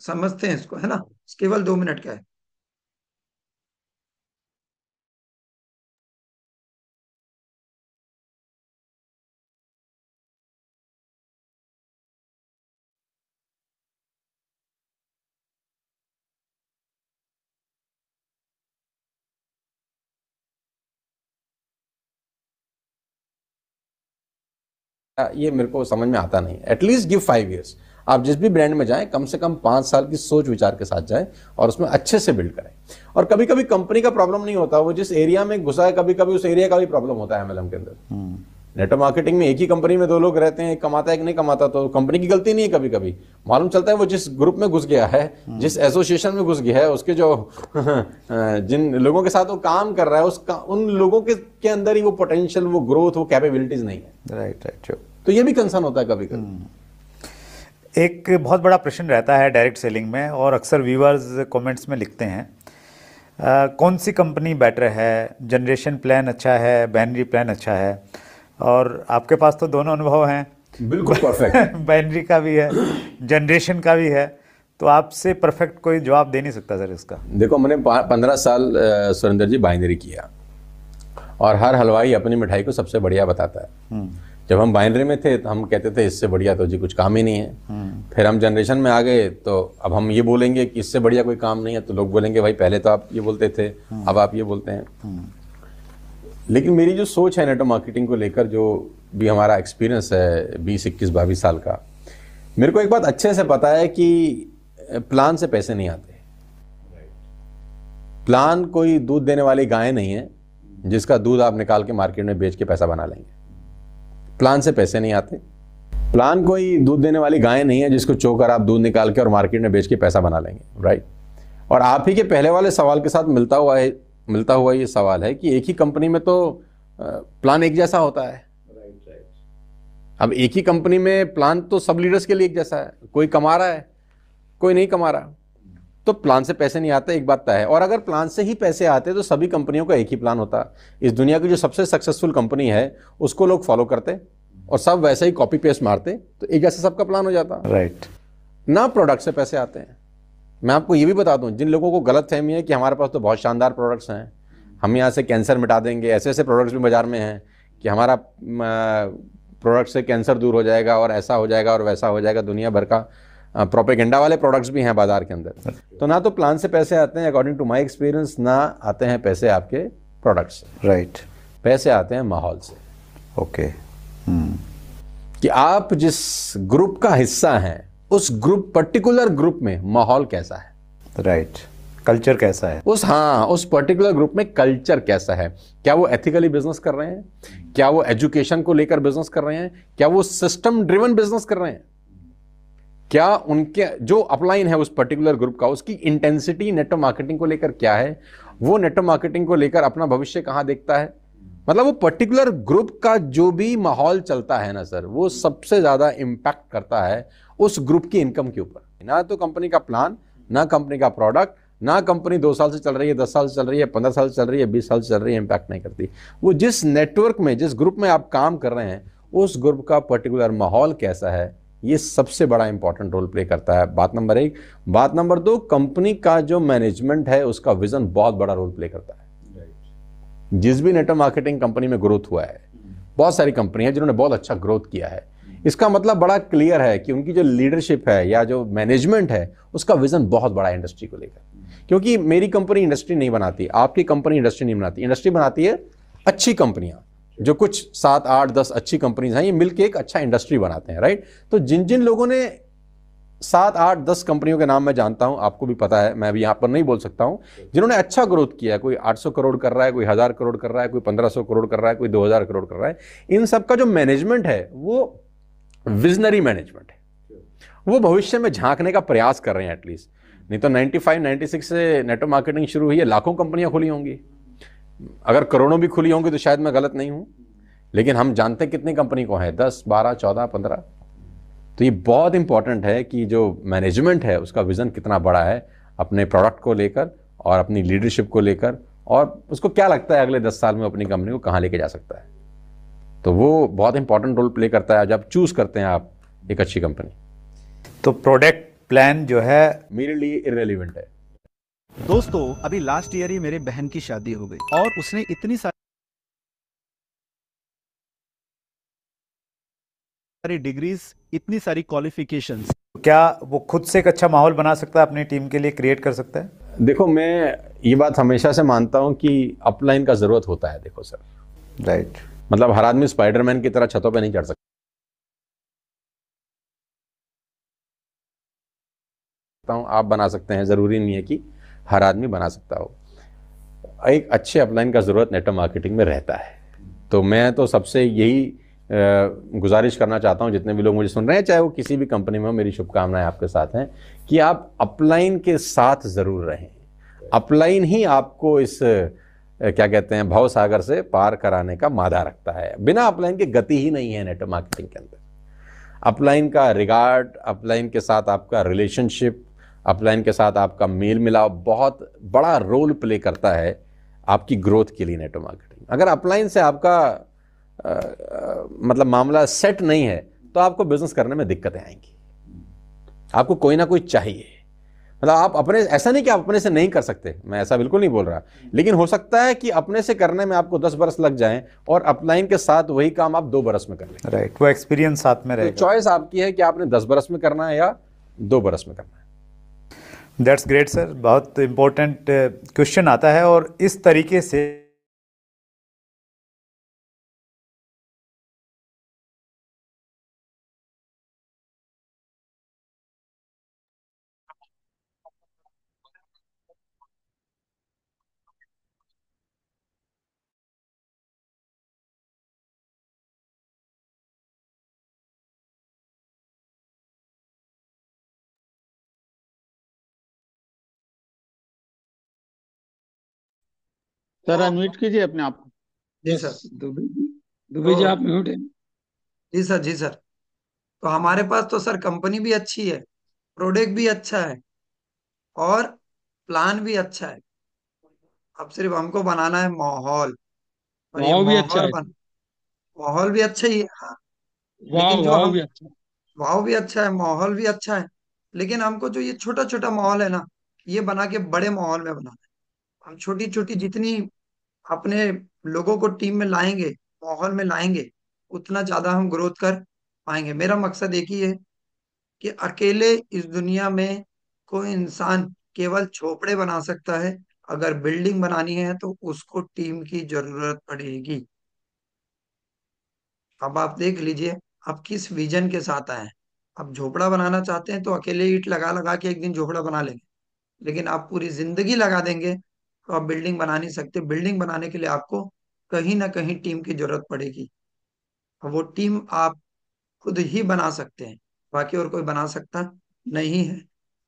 Speaker 2: समझते हैं इसको, है ना? केवल 2 मिनट का है।
Speaker 3: ये मेरे को समझ में आता नहीं। At least give 5 years। आप जिस भी ब्रांड में जाएं, कम से कम 5 साल की सोच विचार के साथ जाएं और उसमें अच्छे से बिल्ड करें। और कभी कभी कंपनी का प्रॉब्लम नहीं होता, वो जिस एरिया में घुसा है, कभी कभी उस एरिया का भी प्रॉब्लम होता है एमएलएम के अंदर। नेटवर्क मार्केटिंग में एक ही कंपनी में 2 लोग रहते हैं, एक कमाता है एक नहीं कमाता, तो कंपनी की गलती नहीं है। कभी कभी मालूम चलता है वो जिस ग्रुप में घुस गया है, जिस एसोसिएशन में घुस गया है, उसके जो जिन लोगों के साथ वो काम कर रहा है, उसका उन लोगों के अंदर ही वो पोटेंशियल, वो ग्रोथ, वो कैपेबिलिटीज नहीं है।
Speaker 4: Right right.
Speaker 3: तो ये भी कंसर्न होता है कभी कभी।
Speaker 4: एक बहुत बड़ा प्रश्न रहता है डायरेक्ट सेलिंग में, और अक्सर व्यूअर्स कमेंट्स में लिखते हैं, कौन सी कंपनी बेटर है, जनरेशन प्लान अच्छा है, बाइनरी प्लान अच्छा है? और आपके पास तो दोनों अनुभव हैं,
Speaker 3: बिल्कुल परफेक्ट।
Speaker 4: बाइनरी का भी है, जनरेशन का भी है, तो आपसे परफेक्ट कोई जवाब दे नहीं सकता सर इसका।
Speaker 3: देखो मैंने 15 साल सुरेंद्र जी बाइनरी किया, और हर हलवाई अपनी मिठाई को सबसे बढ़िया बताता है। जब हम बाइनरी में थे तो हम कहते थे इससे बढ़िया तो जी कुछ काम ही नहीं है। फिर हम जनरेशन में आ गए तो अब हम ये बोलेंगे कि इससे बढ़िया कोई काम नहीं है, तो लोग बोलेंगे भाई पहले तो आप ये बोलते थे, अब आप ये बोलते हैं। लेकिन मेरी जो सोच है नेटवर्क मार्केटिंग को लेकर, जो भी हमारा एक्सपीरियंस है 20, 21, 22 साल का, मेरे को एक बात अच्छे से पता है कि प्लान से पैसे नहीं आते। प्लान कोई दूध देने वाली गाय नहीं है जिसका दूध आप निकाल के मार्केट में बेच के पैसा बना लेंगे। प्लान से पैसे नहीं आते। प्लान कोई दूध देने वाली गाय नहीं है जिसको चोकर आप दूध निकाल के और मार्केट में बेच के पैसा बना लेंगे, राइट। और आप ही के पहले वाले सवाल के साथ मिलता हुआ ये सवाल है कि एक ही कंपनी में तो प्लान एक जैसा होता है। अब एक ही कंपनी में प्लान तो सब लीडर्स के लिए एक जैसा है, कोई कमा रहा है कोई नहीं कमा रहा, तो प्लान से पैसे नहीं आते, एक बात तय है। और अगर प्लान से ही पैसे आते तो सभी कंपनियों का एक ही प्लान होता। इस दुनिया की जो सबसे सक्सेसफुल कंपनी है उसको लोग फॉलो करते और सब वैसे ही कॉपी पेस्ट मारते, तो एक जैसा सबका प्लान हो जाता,
Speaker 4: राइट।
Speaker 3: ना प्रोडक्ट से पैसे आते हैं। मैं आपको ये भी बता दूं, जिन लोगों को गलत फहमी है कि हमारे पास तो बहुत शानदार प्रोडक्ट्स हैं, हम यहाँ से कैंसर मिटा देंगे, ऐसे ऐसे प्रोडक्ट्स भी बाजार में हैं कि हमारा प्रोडक्ट से कैंसर दूर हो जाएगा और ऐसा हो जाएगा और वैसा हो जाएगा, दुनिया भर का प्रोपेगेंडा वाले प्रोडक्ट्स भी हैं बाजार के अंदर। तो ना तो प्लान से पैसे आते हैं अकॉर्डिंग टू माय एक्सपीरियंस, ना आते हैं पैसे आपके प्रोडक्ट से,
Speaker 4: राइट।
Speaker 3: पैसे आते हैं माहौल से।
Speaker 4: ओके।
Speaker 3: कि आप जिस ग्रुप का हिस्सा हैं उस ग्रुप, पर्टिकुलर ग्रुप में माहौल कैसा है,
Speaker 4: राइट। कल्चर कैसा है
Speaker 3: उस पर्टिकुलर ग्रुप में कल्चर कैसा है। क्या वो एथिकली बिजनेस कर रहे हैं, क्या वो एजुकेशन को लेकर बिजनेस कर रहे हैं, क्या वो सिस्टम ड्रिवन बिजनेस कर रहे हैं, क्या उनके जो अपलाइन है उस पर्टिकुलर ग्रुप का, उसकी इंटेंसिटी नेटवर्क मार्केटिंग को लेकर क्या है, वो नेटवर्क मार्केटिंग को लेकर अपना भविष्य कहां देखता है। मतलब वो पर्टिकुलर ग्रुप का जो भी माहौल चलता है ना सर, वो सबसे ज्यादा इंपैक्ट करता है उस ग्रुप की इनकम के ऊपर। ना तो कंपनी का प्लान, ना कंपनी का प्रोडक्ट, ना कंपनी 2 साल से चल रही है, 10 साल से चल रही है, 15 साल से चल रही है, 20 साल से चल रही है, इंपैक्ट नहीं करती। वो जिस नेटवर्क में, जिस ग्रुप में आप काम कर रहे हैं, उस ग्रुप का पर्टिकुलर माहौल कैसा है, ये सबसे बड़ा इंपॉर्टेंट रोल प्ले करता है। बात नंबर 1। बात नंबर 2, कंपनी का जो मैनेजमेंट है उसका विजन बहुत बड़ा रोल प्ले करता है। जिस भी नेटवर्क मार्केटिंग कंपनी में ग्रोथ हुआ है, बहुत सारी कंपनी है जिन्होंने बहुत अच्छा ग्रोथ किया है, इसका मतलब बड़ा क्लियर है कि उनकी जो लीडरशिप है या जो मैनेजमेंट है उसका विजन बहुत बड़ा है इंडस्ट्री को लेकर। क्योंकि मेरी कंपनी इंडस्ट्री नहीं बनाती, आपकी कंपनी इंडस्ट्री नहीं बनाती, इंडस्ट्री बनाती है अच्छी कंपनियां, जो कुछ 7, 8, 10 अच्छी कंपनीज हैं, ये मिलकर एक अच्छा इंडस्ट्री बनाते हैं, राइट। तो जिन जिन लोगों ने 7, 8, 10 कंपनियों के नाम मैं जानता हूं, आपको भी पता है, मैं भी यहां पर नहीं बोल सकता हूं, जिन्होंने अच्छा ग्रोथ किया है, कोई 800 करोड़ कर रहा है, कोई 1000 करोड़ कर रहा है, कोई 1500 करोड़ कर रहा है, कोई 2000 करोड़ कर रहा है, इन सबका जो मैनेजमेंट है वो विजनरी मैनेजमेंट है। वो भविष्य में झांकने का प्रयास कर रहे हैं एटलीस्ट। नहीं तो 95, 96 से नेटवर्क मार्केटिंग शुरू हुई है, लाखों कंपनियां खुली होंगी, अगर करोड़ों भी खुली होंगी तो शायद मैं गलत नहीं हूं, लेकिन हम जानते हैं कितनी कंपनी को है, 10, 12, 14, 15। तो ये बहुत इंपॉर्टेंट है कि जो मैनेजमेंट है उसका विजन कितना बड़ा है अपने प्रोडक्ट को लेकर और अपनी लीडरशिप को लेकर, और उसको क्या लगता है अगले 10 साल में अपनी कंपनी को कहां लेके जा सकता है। तो वो बहुत इंपॉर्टेंट रोल प्ले करता है जब चूज करते हैं आप एक अच्छी कंपनी।
Speaker 4: तो प्रोडक्ट प्लान जो है
Speaker 3: मेरे लिए इररिलेवेंट है।
Speaker 5: दोस्तों, अभी लास्ट ईयर ही मेरी बहन की शादी हो गई और उसने इतनी सारी डिग्रीज, इतनी सारी क्वालिफिकेशंस।
Speaker 4: क्या वो खुद से एक अच्छा माहौल बना सकता है अपनी टीम के लिए, क्रिएट कर सकता है?
Speaker 3: देखो, मैं ये बात हमेशा से मानता हूं कि अपलाइन का जरूरत होता है। देखो सर,
Speaker 4: राइट।
Speaker 3: मतलब हर आदमी स्पाइडरमैन की तरह छतों पे नहीं चढ़ सकता, आप बना सकते हैं, जरूरी नहीं है कि हर आदमी बना सकता हो। एक अच्छे अपलाइन का जरूरत नेटवर्क मार्केटिंग में रहता है। तो मैं तो सबसे यही गुजारिश करना चाहता हूं, जितने भी लोग मुझे सुन रहे हैं, चाहे वो किसी भी कंपनी में हो, मेरी शुभकामनाएं आपके साथ हैं कि आप अपलाइन के साथ जरूर रहें। अपलाइन ही आपको इस क्या कहते हैं भव सागर से पार कराने का मादा रखता है। बिना अपलाइन के गति ही नहीं है नेटवर्क मार्केटिंग के अंदर। अपलाइन का रिगार्ड, अपलाइन के साथ आपका रिलेशनशिप, अपलाइन के साथ आपका मेल मिलाप बहुत बड़ा रोल प्ले करता है आपकी ग्रोथ के लिए नेटवर्क मार्केटिंग। अगर अपलाइन से आपका मतलब मामला सेट नहीं है तो तो आपको बिजनेस करने में दिक्कतें आएंगी। आपको कोई ना कोई चाहिए। मतलब आप अपने, ऐसा नहीं कि आप अपने से नहीं कर सकते, मैं ऐसा बिल्कुल नहीं बोल रहा, लेकिन हो सकता है कि अपने से करने में आपको 10 बरस लग जाएं और अपलाइन के साथ वही काम आप 2 बरस में कर लें।
Speaker 4: राइट, वो एक्सपीरियंस साथ में
Speaker 3: तो
Speaker 4: रहेगा।
Speaker 3: चॉइस आपकी है कि आपने 10 बरस में करना है या 2 बरस में करना है।
Speaker 4: दैट्स ग्रेट सर, बहुत इंपॉर्टेंट क्वेश्चन आता है और इस तरीके से
Speaker 6: सर अनम्यूट कीजिए अपने आप को।
Speaker 2: जी
Speaker 1: यस
Speaker 2: सर।
Speaker 1: दुबे जी, दुबे जी आप
Speaker 2: तो
Speaker 1: म्यूट है।
Speaker 2: जी सर, जी सर। तो हमारे पास तो सर कंपनी भी अच्छी है, प्रोडक्ट भी अच्छा है, और प्लान भी अच्छा है। अब सिर्फ हमको बनाना है माहौल। और ये
Speaker 1: वाव भी अच्छा है।
Speaker 2: माहौल भी अच्छा ही है, हाँ। लेकिन
Speaker 1: वाव
Speaker 2: जो
Speaker 1: वाव
Speaker 2: हम
Speaker 1: भी अच्छा है।
Speaker 2: भाव भी अच्छा है, माहौल भी अच्छा है, लेकिन हमको जो ये छोटा छोटा माहौल है ना, ये बना के बड़े माहौल में बनाना है। हम छोटी छोटी जितनी अपने लोगों को टीम में लाएंगे, माहौल में लाएंगे, उतना ज्यादा हम ग्रोथ कर पाएंगे। मेरा मकसद एक ही है कि अकेले इस दुनिया में कोई इंसान केवल झोपड़े बना सकता है। अगर बिल्डिंग बनानी है तो उसको टीम की जरूरत पड़ेगी। अब आप देख लीजिए, आप किस विजन के साथ आए हैं। आप झोपड़ा बनाना चाहते हैं तो अकेले ईंट लगा लगा के एक दिन झोपड़ा बना लेंगे, लेकिन आप पूरी जिंदगी लगा देंगे तो आप बिल्डिंग बना नहीं सकते। बिल्डिंग बनाने के लिए आपको कहीं ना कहीं टीम की जरूरत पड़ेगी, और वो टीम आप खुद ही बना सकते हैं, बाकी और कोई बना सकता नहीं है।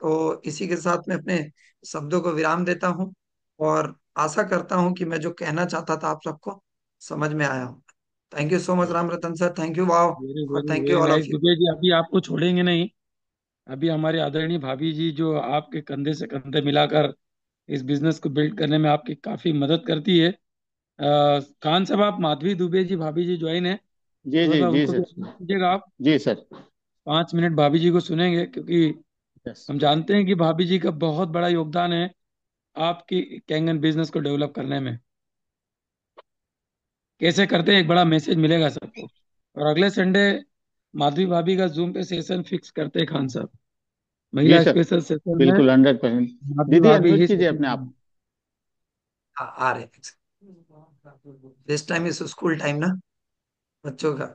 Speaker 2: तो इसी के साथ मैं अपने शब्दों को विराम देता हूँ, और आशा करता हूँ कि मैं जो कहना चाहता था आप सबको समझ में आया हो। Thank you so much Ram Ratan sir, thank you wow,
Speaker 1: very
Speaker 2: और
Speaker 1: very
Speaker 2: thank you
Speaker 1: very
Speaker 2: all of
Speaker 1: nice
Speaker 2: you.
Speaker 1: Dubey ji, अभी आपको छोड़ेंगे नहीं। अभी हमारे आदरणीय भाभी जी जो आपके कंधे से कंधे मिलाकर इस बिजनेस को बिल्ड करने में आपकी काफी मदद करती है। खान साहब, आप माधवी दुबे जी भाभी जी ज्वाइन है,
Speaker 6: जी
Speaker 1: थोड़ा
Speaker 6: जी
Speaker 1: सा
Speaker 6: जी
Speaker 1: उनको भी
Speaker 6: सर।
Speaker 1: दीजिएगा आप।
Speaker 6: जी सर।
Speaker 1: 5 मिनट भाभी जी को सुनेंगे, क्योंकि
Speaker 6: यस।
Speaker 1: हम जानते हैं कि भाभी जी का बहुत बड़ा योगदान है आपकी कैंगन बिजनेस को डेवलप करने में। कैसे करते हैं, एक बड़ा मैसेज मिलेगा सबको। और अगले संडे माधवी भाभी का जूम पे सेशन फिक्स करते हैं खान साहब।
Speaker 6: जी
Speaker 1: महिला
Speaker 6: सर,
Speaker 1: स्पेशल सेशन में
Speaker 6: बिल्कुल 100%।
Speaker 1: माधवी
Speaker 6: दीदी
Speaker 1: भाभी
Speaker 6: अनम्यूट
Speaker 1: ही
Speaker 6: कीजिए
Speaker 1: सेशन
Speaker 6: अपने आप।
Speaker 1: करेंगी।
Speaker 2: आ रहे this time is school time ना बच्चों का।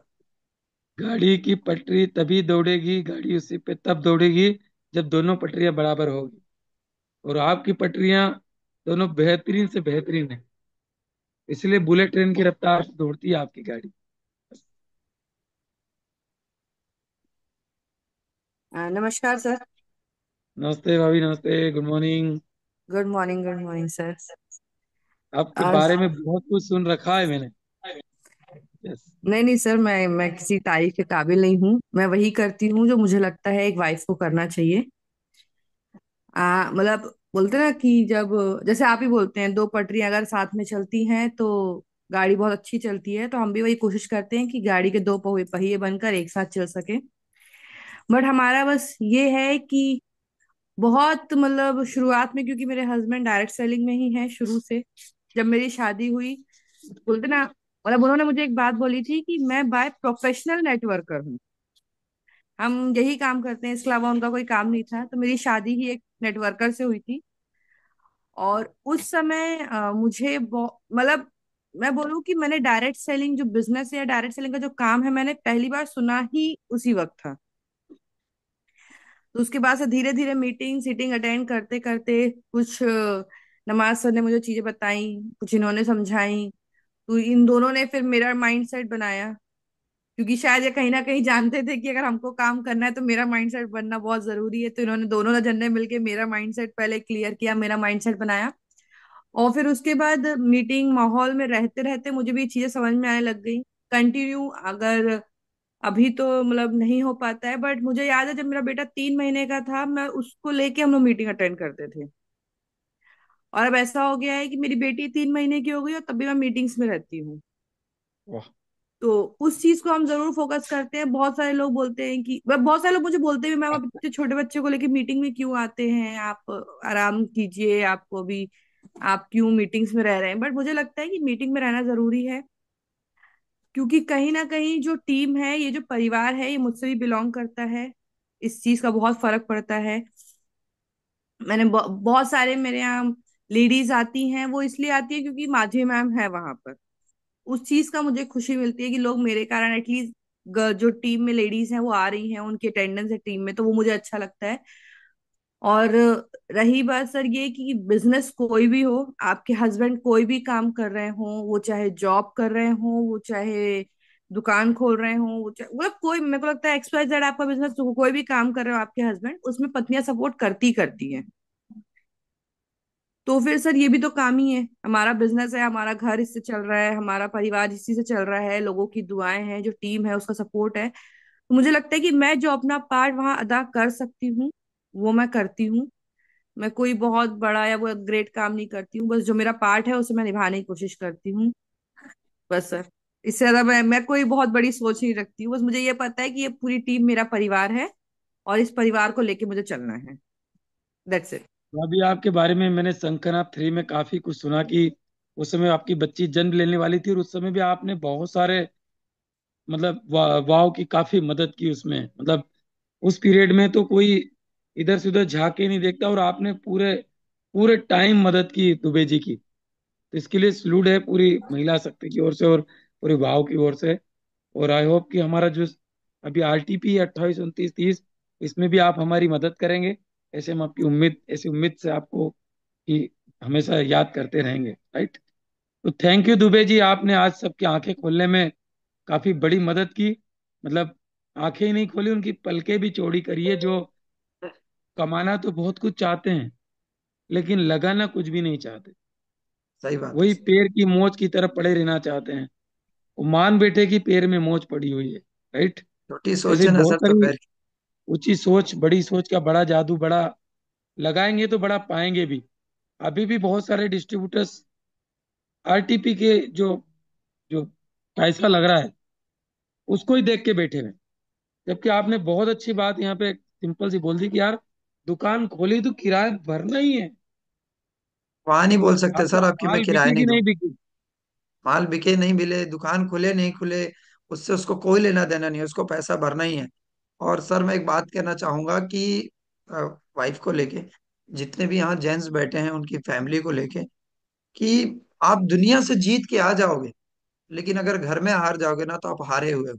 Speaker 1: गाड़ी की पटरी तभी दौड़ेगी, गाड़ी उसी पे तब दौड़ेगी जब दोनों पटरियां बराबर होगी। और आपकी पटरियां दोनों बेहतरीन से बेहतरीन है, इसलिए बुलेट ट्रेन की रफ्तार से दौड़ती है आपकी गाड़ी।
Speaker 7: नमस्कार सर।
Speaker 1: नमस्ते भाभी, नमस्ते, good morning.
Speaker 7: Good morning sir.
Speaker 1: आपके बारे में बहुत कुछ सुन रखा है मैंने। यस।
Speaker 7: नहीं नहीं सर, मैं किसी तारीफ के काबिल नहीं हूँ। मैं वही करती हूँ जो मुझे लगता है एक वाइफ को करना चाहिए। मतलब बोलते ना कि जब, जैसे आप ही बोलते हैं, दो पटरियां अगर साथ में चलती हैं तो गाड़ी बहुत अच्छी चलती है। तो हम भी वही कोशिश करते हैं कि गाड़ी के दो पहिए बनकर एक साथ चल सके। बट हमारा बस ये है कि बहुत मतलब शुरुआत में, क्योंकि मेरे हस्बैंड डायरेक्ट सेलिंग में ही है शुरू से। जब मेरी शादी हुई, बोलते ना, मतलब उन्होंने मुझे एक बात बोली थी कि मैं बाय प्रोफेशनल नेटवर्कर हूँ, हम यही काम करते हैं, इसके अलावा उनका कोई काम नहीं था। तो मेरी शादी ही एक नेटवर्कर से हुई थी। और उस समय मुझे मतलब मैं बोलूँ कि मैंने डायरेक्ट सेलिंग जो बिजनेस है या डायरेक्ट सेलिंग का जो काम है, मैंने पहली बार सुना ही उसी वक्त था। तो उसके बाद से धीरे धीरे मीटिंग सीटिंग अटेंड करते करते कुछ नमाज सर ने मुझे चीजें बताई, कुछ इन्होंने समझाई। तो इन दोनों ने फिर मेरा माइंड सेट बनाया, क्योंकि शायद ये कहीं ना कहीं जानते थे कि अगर हमको काम करना है तो मेरा माइंड सेट बनना बहुत जरूरी है। तो इन्होंने दोनों जन ने मिलके मेरा माइंड सेट पहले क्लियर किया, मेरा माइंड सेट बनाया। और फिर उसके बाद मीटिंग माहौल में रहते रहते मुझे भी चीजें समझ में आने लग गई। कंटिन्यू अगर अभी तो मतलब नहीं हो पाता है, बट मुझे याद है जब मेरा बेटा 3 महीने का था, मैं उसको लेके हम लोग मीटिंग अटेंड करते थे। और अब ऐसा हो गया है कि मेरी बेटी 3 महीने की हो गई और तब भी मैं मीटिंग्स में रहती हूँ।
Speaker 6: वाह।
Speaker 7: तो उस चीज को हम जरूर फोकस करते हैं। बहुत सारे लोग बोलते हैं कि बहुत सारे लोग मुझे बोलते हैं, मैम आप इतने छोटे बच्चे को लेके मीटिंग में क्यों आते हैं, आप आराम कीजिए, आपको भी आप क्यों मीटिंग्स में रह रहे हैं। बट मुझे लगता है कि मीटिंग में रहना जरूरी है, क्योंकि कहीं ना कहीं जो टीम है, ये जो परिवार है, ये मुझसे भी बिलोंग करता है। इस चीज का बहुत फर्क पड़ता है। मैंने बहुत सारे मेरे यहाँ लेडीज आती हैं, वो इसलिए आती है क्योंकि माधवी मैम है वहां पर। उस चीज का मुझे खुशी मिलती है कि लोग मेरे कारण एटलीस्ट, जो टीम में लेडीज हैं वो आ रही हैं, उनकी अटेंडेंस है टीम में, तो वो मुझे अच्छा लगता है। और रही बात सर ये कि बिजनेस कोई भी हो, आपके हस्बैंड कोई भी काम कर रहे हो, वो चाहे जॉब कर रहे हो, वो चाहे दुकान खोल रहे हो, वो चाहे मतलब कोई, मेरे को लगता है XYZ आपका बिजनेस, कोई भी काम कर रहे हो आपके हस्बैंड, उसमें पत्नियां सपोर्ट करती करती हैं। तो फिर सर ये भी तो काम ही है, हमारा बिजनेस है, हमारा घर इससे चल रहा है, हमारा परिवार इसी से चल रहा है, लोगों की दुआएं हैं, जो टीम है उसका सपोर्ट है। तो मुझे लगता है कि मैं जो अपना पार्ट वहां अदा कर सकती हूँ, वो मैं करती हूँ। मैं कोई बहुत बड़ा या वो ग्रेट काम नहीं करती हूँ, बस जो मेरा पार्ट है उसे मैं निभाने की कोशिश करती हूँ। बस सर, इससे ज्यादा मैं कोई बहुत बड़ी सोच नहीं रखती हूँ। बस मुझे ये पता है कि ये पूरी टीम मेरा परिवार है, और इस परिवार को लेके मुझे चलना है। That's it.
Speaker 1: तो अभी आपके बारे में मैंने शंकरनाथ 3 में काफी कुछ सुना कि उस समय आपकी बच्ची जन्म लेने वाली थी, और उस समय भी आपने बहुत सारे मतलब वाव की काफी मदद की उसमें। मतलब उस पीरियड में तो कोई इधर से उधर झांक के नहीं देखता, और आपने पूरे पूरे टाइम मदद की दुबे जी की। तो इसके लिए सलूट है पूरी महिला शक्ति की ओर से और पूरे वाव की ओर से। और आई होप कि हमारा जो अभी RTP 28 29 30, इसमें भी आप हमारी मदद करेंगे। ऐसे हम आपकी उम्मीद, ऐसी उम्मीद से आपको कि हमेशा याद करते रहेंगे, राइट। तो थैंक यू दुबे जी, आपने आज सबकी आंखें खोलने में काफी बड़ी मदद की। मतलब आंखें ही नहीं खोली, उनकी पलकें भी चौड़ी करी है। जो कमाना तो बहुत कुछ चाहते हैं, लेकिन लगाना कुछ भी नहीं चाहते।
Speaker 2: सही बात है।
Speaker 1: वही पेड़ की मोच की तरफ पड़े रहना चाहते हैं। वो मान बैठे कि पेड़ में मोच पड़ी हुई है, राइट।
Speaker 2: छोटी
Speaker 1: ऐसे
Speaker 2: सोच
Speaker 1: ही
Speaker 2: है ना
Speaker 1: बहुत
Speaker 2: सर, तो
Speaker 1: सारी
Speaker 2: पैर की।
Speaker 1: ऊंची सोच, बड़ी सोच का बड़ा जादू, बड़ा लगाएंगे तो बड़ा पाएंगे भी। अभी भी बहुत सारे डिस्ट्रीब्यूटर्स RTP के जो जो पैसा लग रहा है उसको ही देख के बैठे हुए हैं। जबकि आपने बहुत अच्छी बात यहाँ पे सिंपल सी बोल दी कि यार दुकान खोली तो किराया भरना ही है।
Speaker 2: वहां नहीं बोल सकते
Speaker 1: आपका
Speaker 2: सर आपकी मैं
Speaker 1: माल
Speaker 2: किराया
Speaker 1: बिके
Speaker 2: नहीं
Speaker 1: कि
Speaker 2: दूं।
Speaker 1: नहीं बिके।
Speaker 2: माल बिके नहीं बिले, दुकान खुले नहीं खुले, उससे उसको कोई लेना देना नहीं है, उसको पैसा भरना ही है। और सर मैं एक बात कहना चाहूंगा कि वाइफ को लेके, जितने भी यहाँ जेंट्स बैठे हैं उनकी फैमिली को लेके, कि आप दुनिया से जीत के आ जाओगे, लेकिन अगर घर में हार जाओगे ना तो आप हारे हुए हो।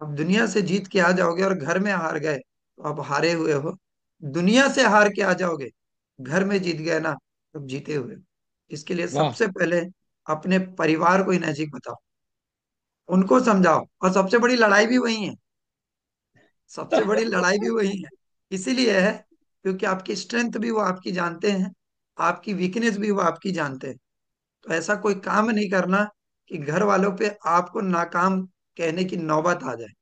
Speaker 2: आप दुनिया से जीत के आ जाओगे और घर में हार गए तो आप हारे हुए हो। दुनिया से हार के आ जाओगे, घर में जीत गए ना तो जीते हुए हो। इसके लिए
Speaker 1: वाह।
Speaker 2: सबसे पहले अपने परिवार को ही नजीक बताओ, उनको समझाओ, और सबसे बड़ी लड़ाई भी वही है। सबसे बड़ी लड़ाई भी वही है। इसीलिए है क्योंकि आपकी स्ट्रेंथ भी वो आपकी जानते हैं, आपकी वीकनेस भी वो आपकी जानते हैं। तो ऐसा कोई काम नहीं करना कि घर वालों पे आपको नाकाम कहने की नौबत आ जाए।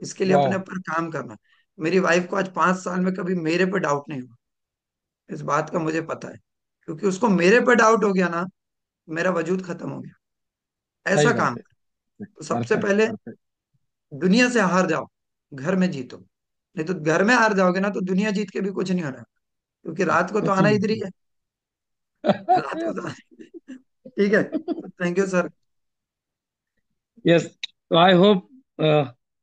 Speaker 2: इसके लिए अपने
Speaker 1: वाह।
Speaker 2: ऊपर काम करना। मेरी वाइफ को आज 5 साल में कभी मेरे पे डाउट नहीं हुआ, इस बात का मुझे पता है। क्योंकि उसको मेरे पे डाउट हो गया ना, मेरा वजूद खत्म हो गया।
Speaker 1: सही
Speaker 2: ऐसा काम
Speaker 1: बात है।
Speaker 2: कर। तो सबसे
Speaker 1: परफेक्ट
Speaker 2: पहले
Speaker 1: परफेक्ट।
Speaker 2: दुनिया से हार जाओ, घर में जीतो। नहीं तो घर में हार जाओगे ना तो दुनिया जीत के भी कुछ नहीं होना, क्योंकि रात को तो
Speaker 1: कुछ
Speaker 2: आना इधर ही
Speaker 1: नहीं।
Speaker 2: है। रात को तो आना ही है। ठीक है, थैंक यू सर।
Speaker 1: यस। तो आई होप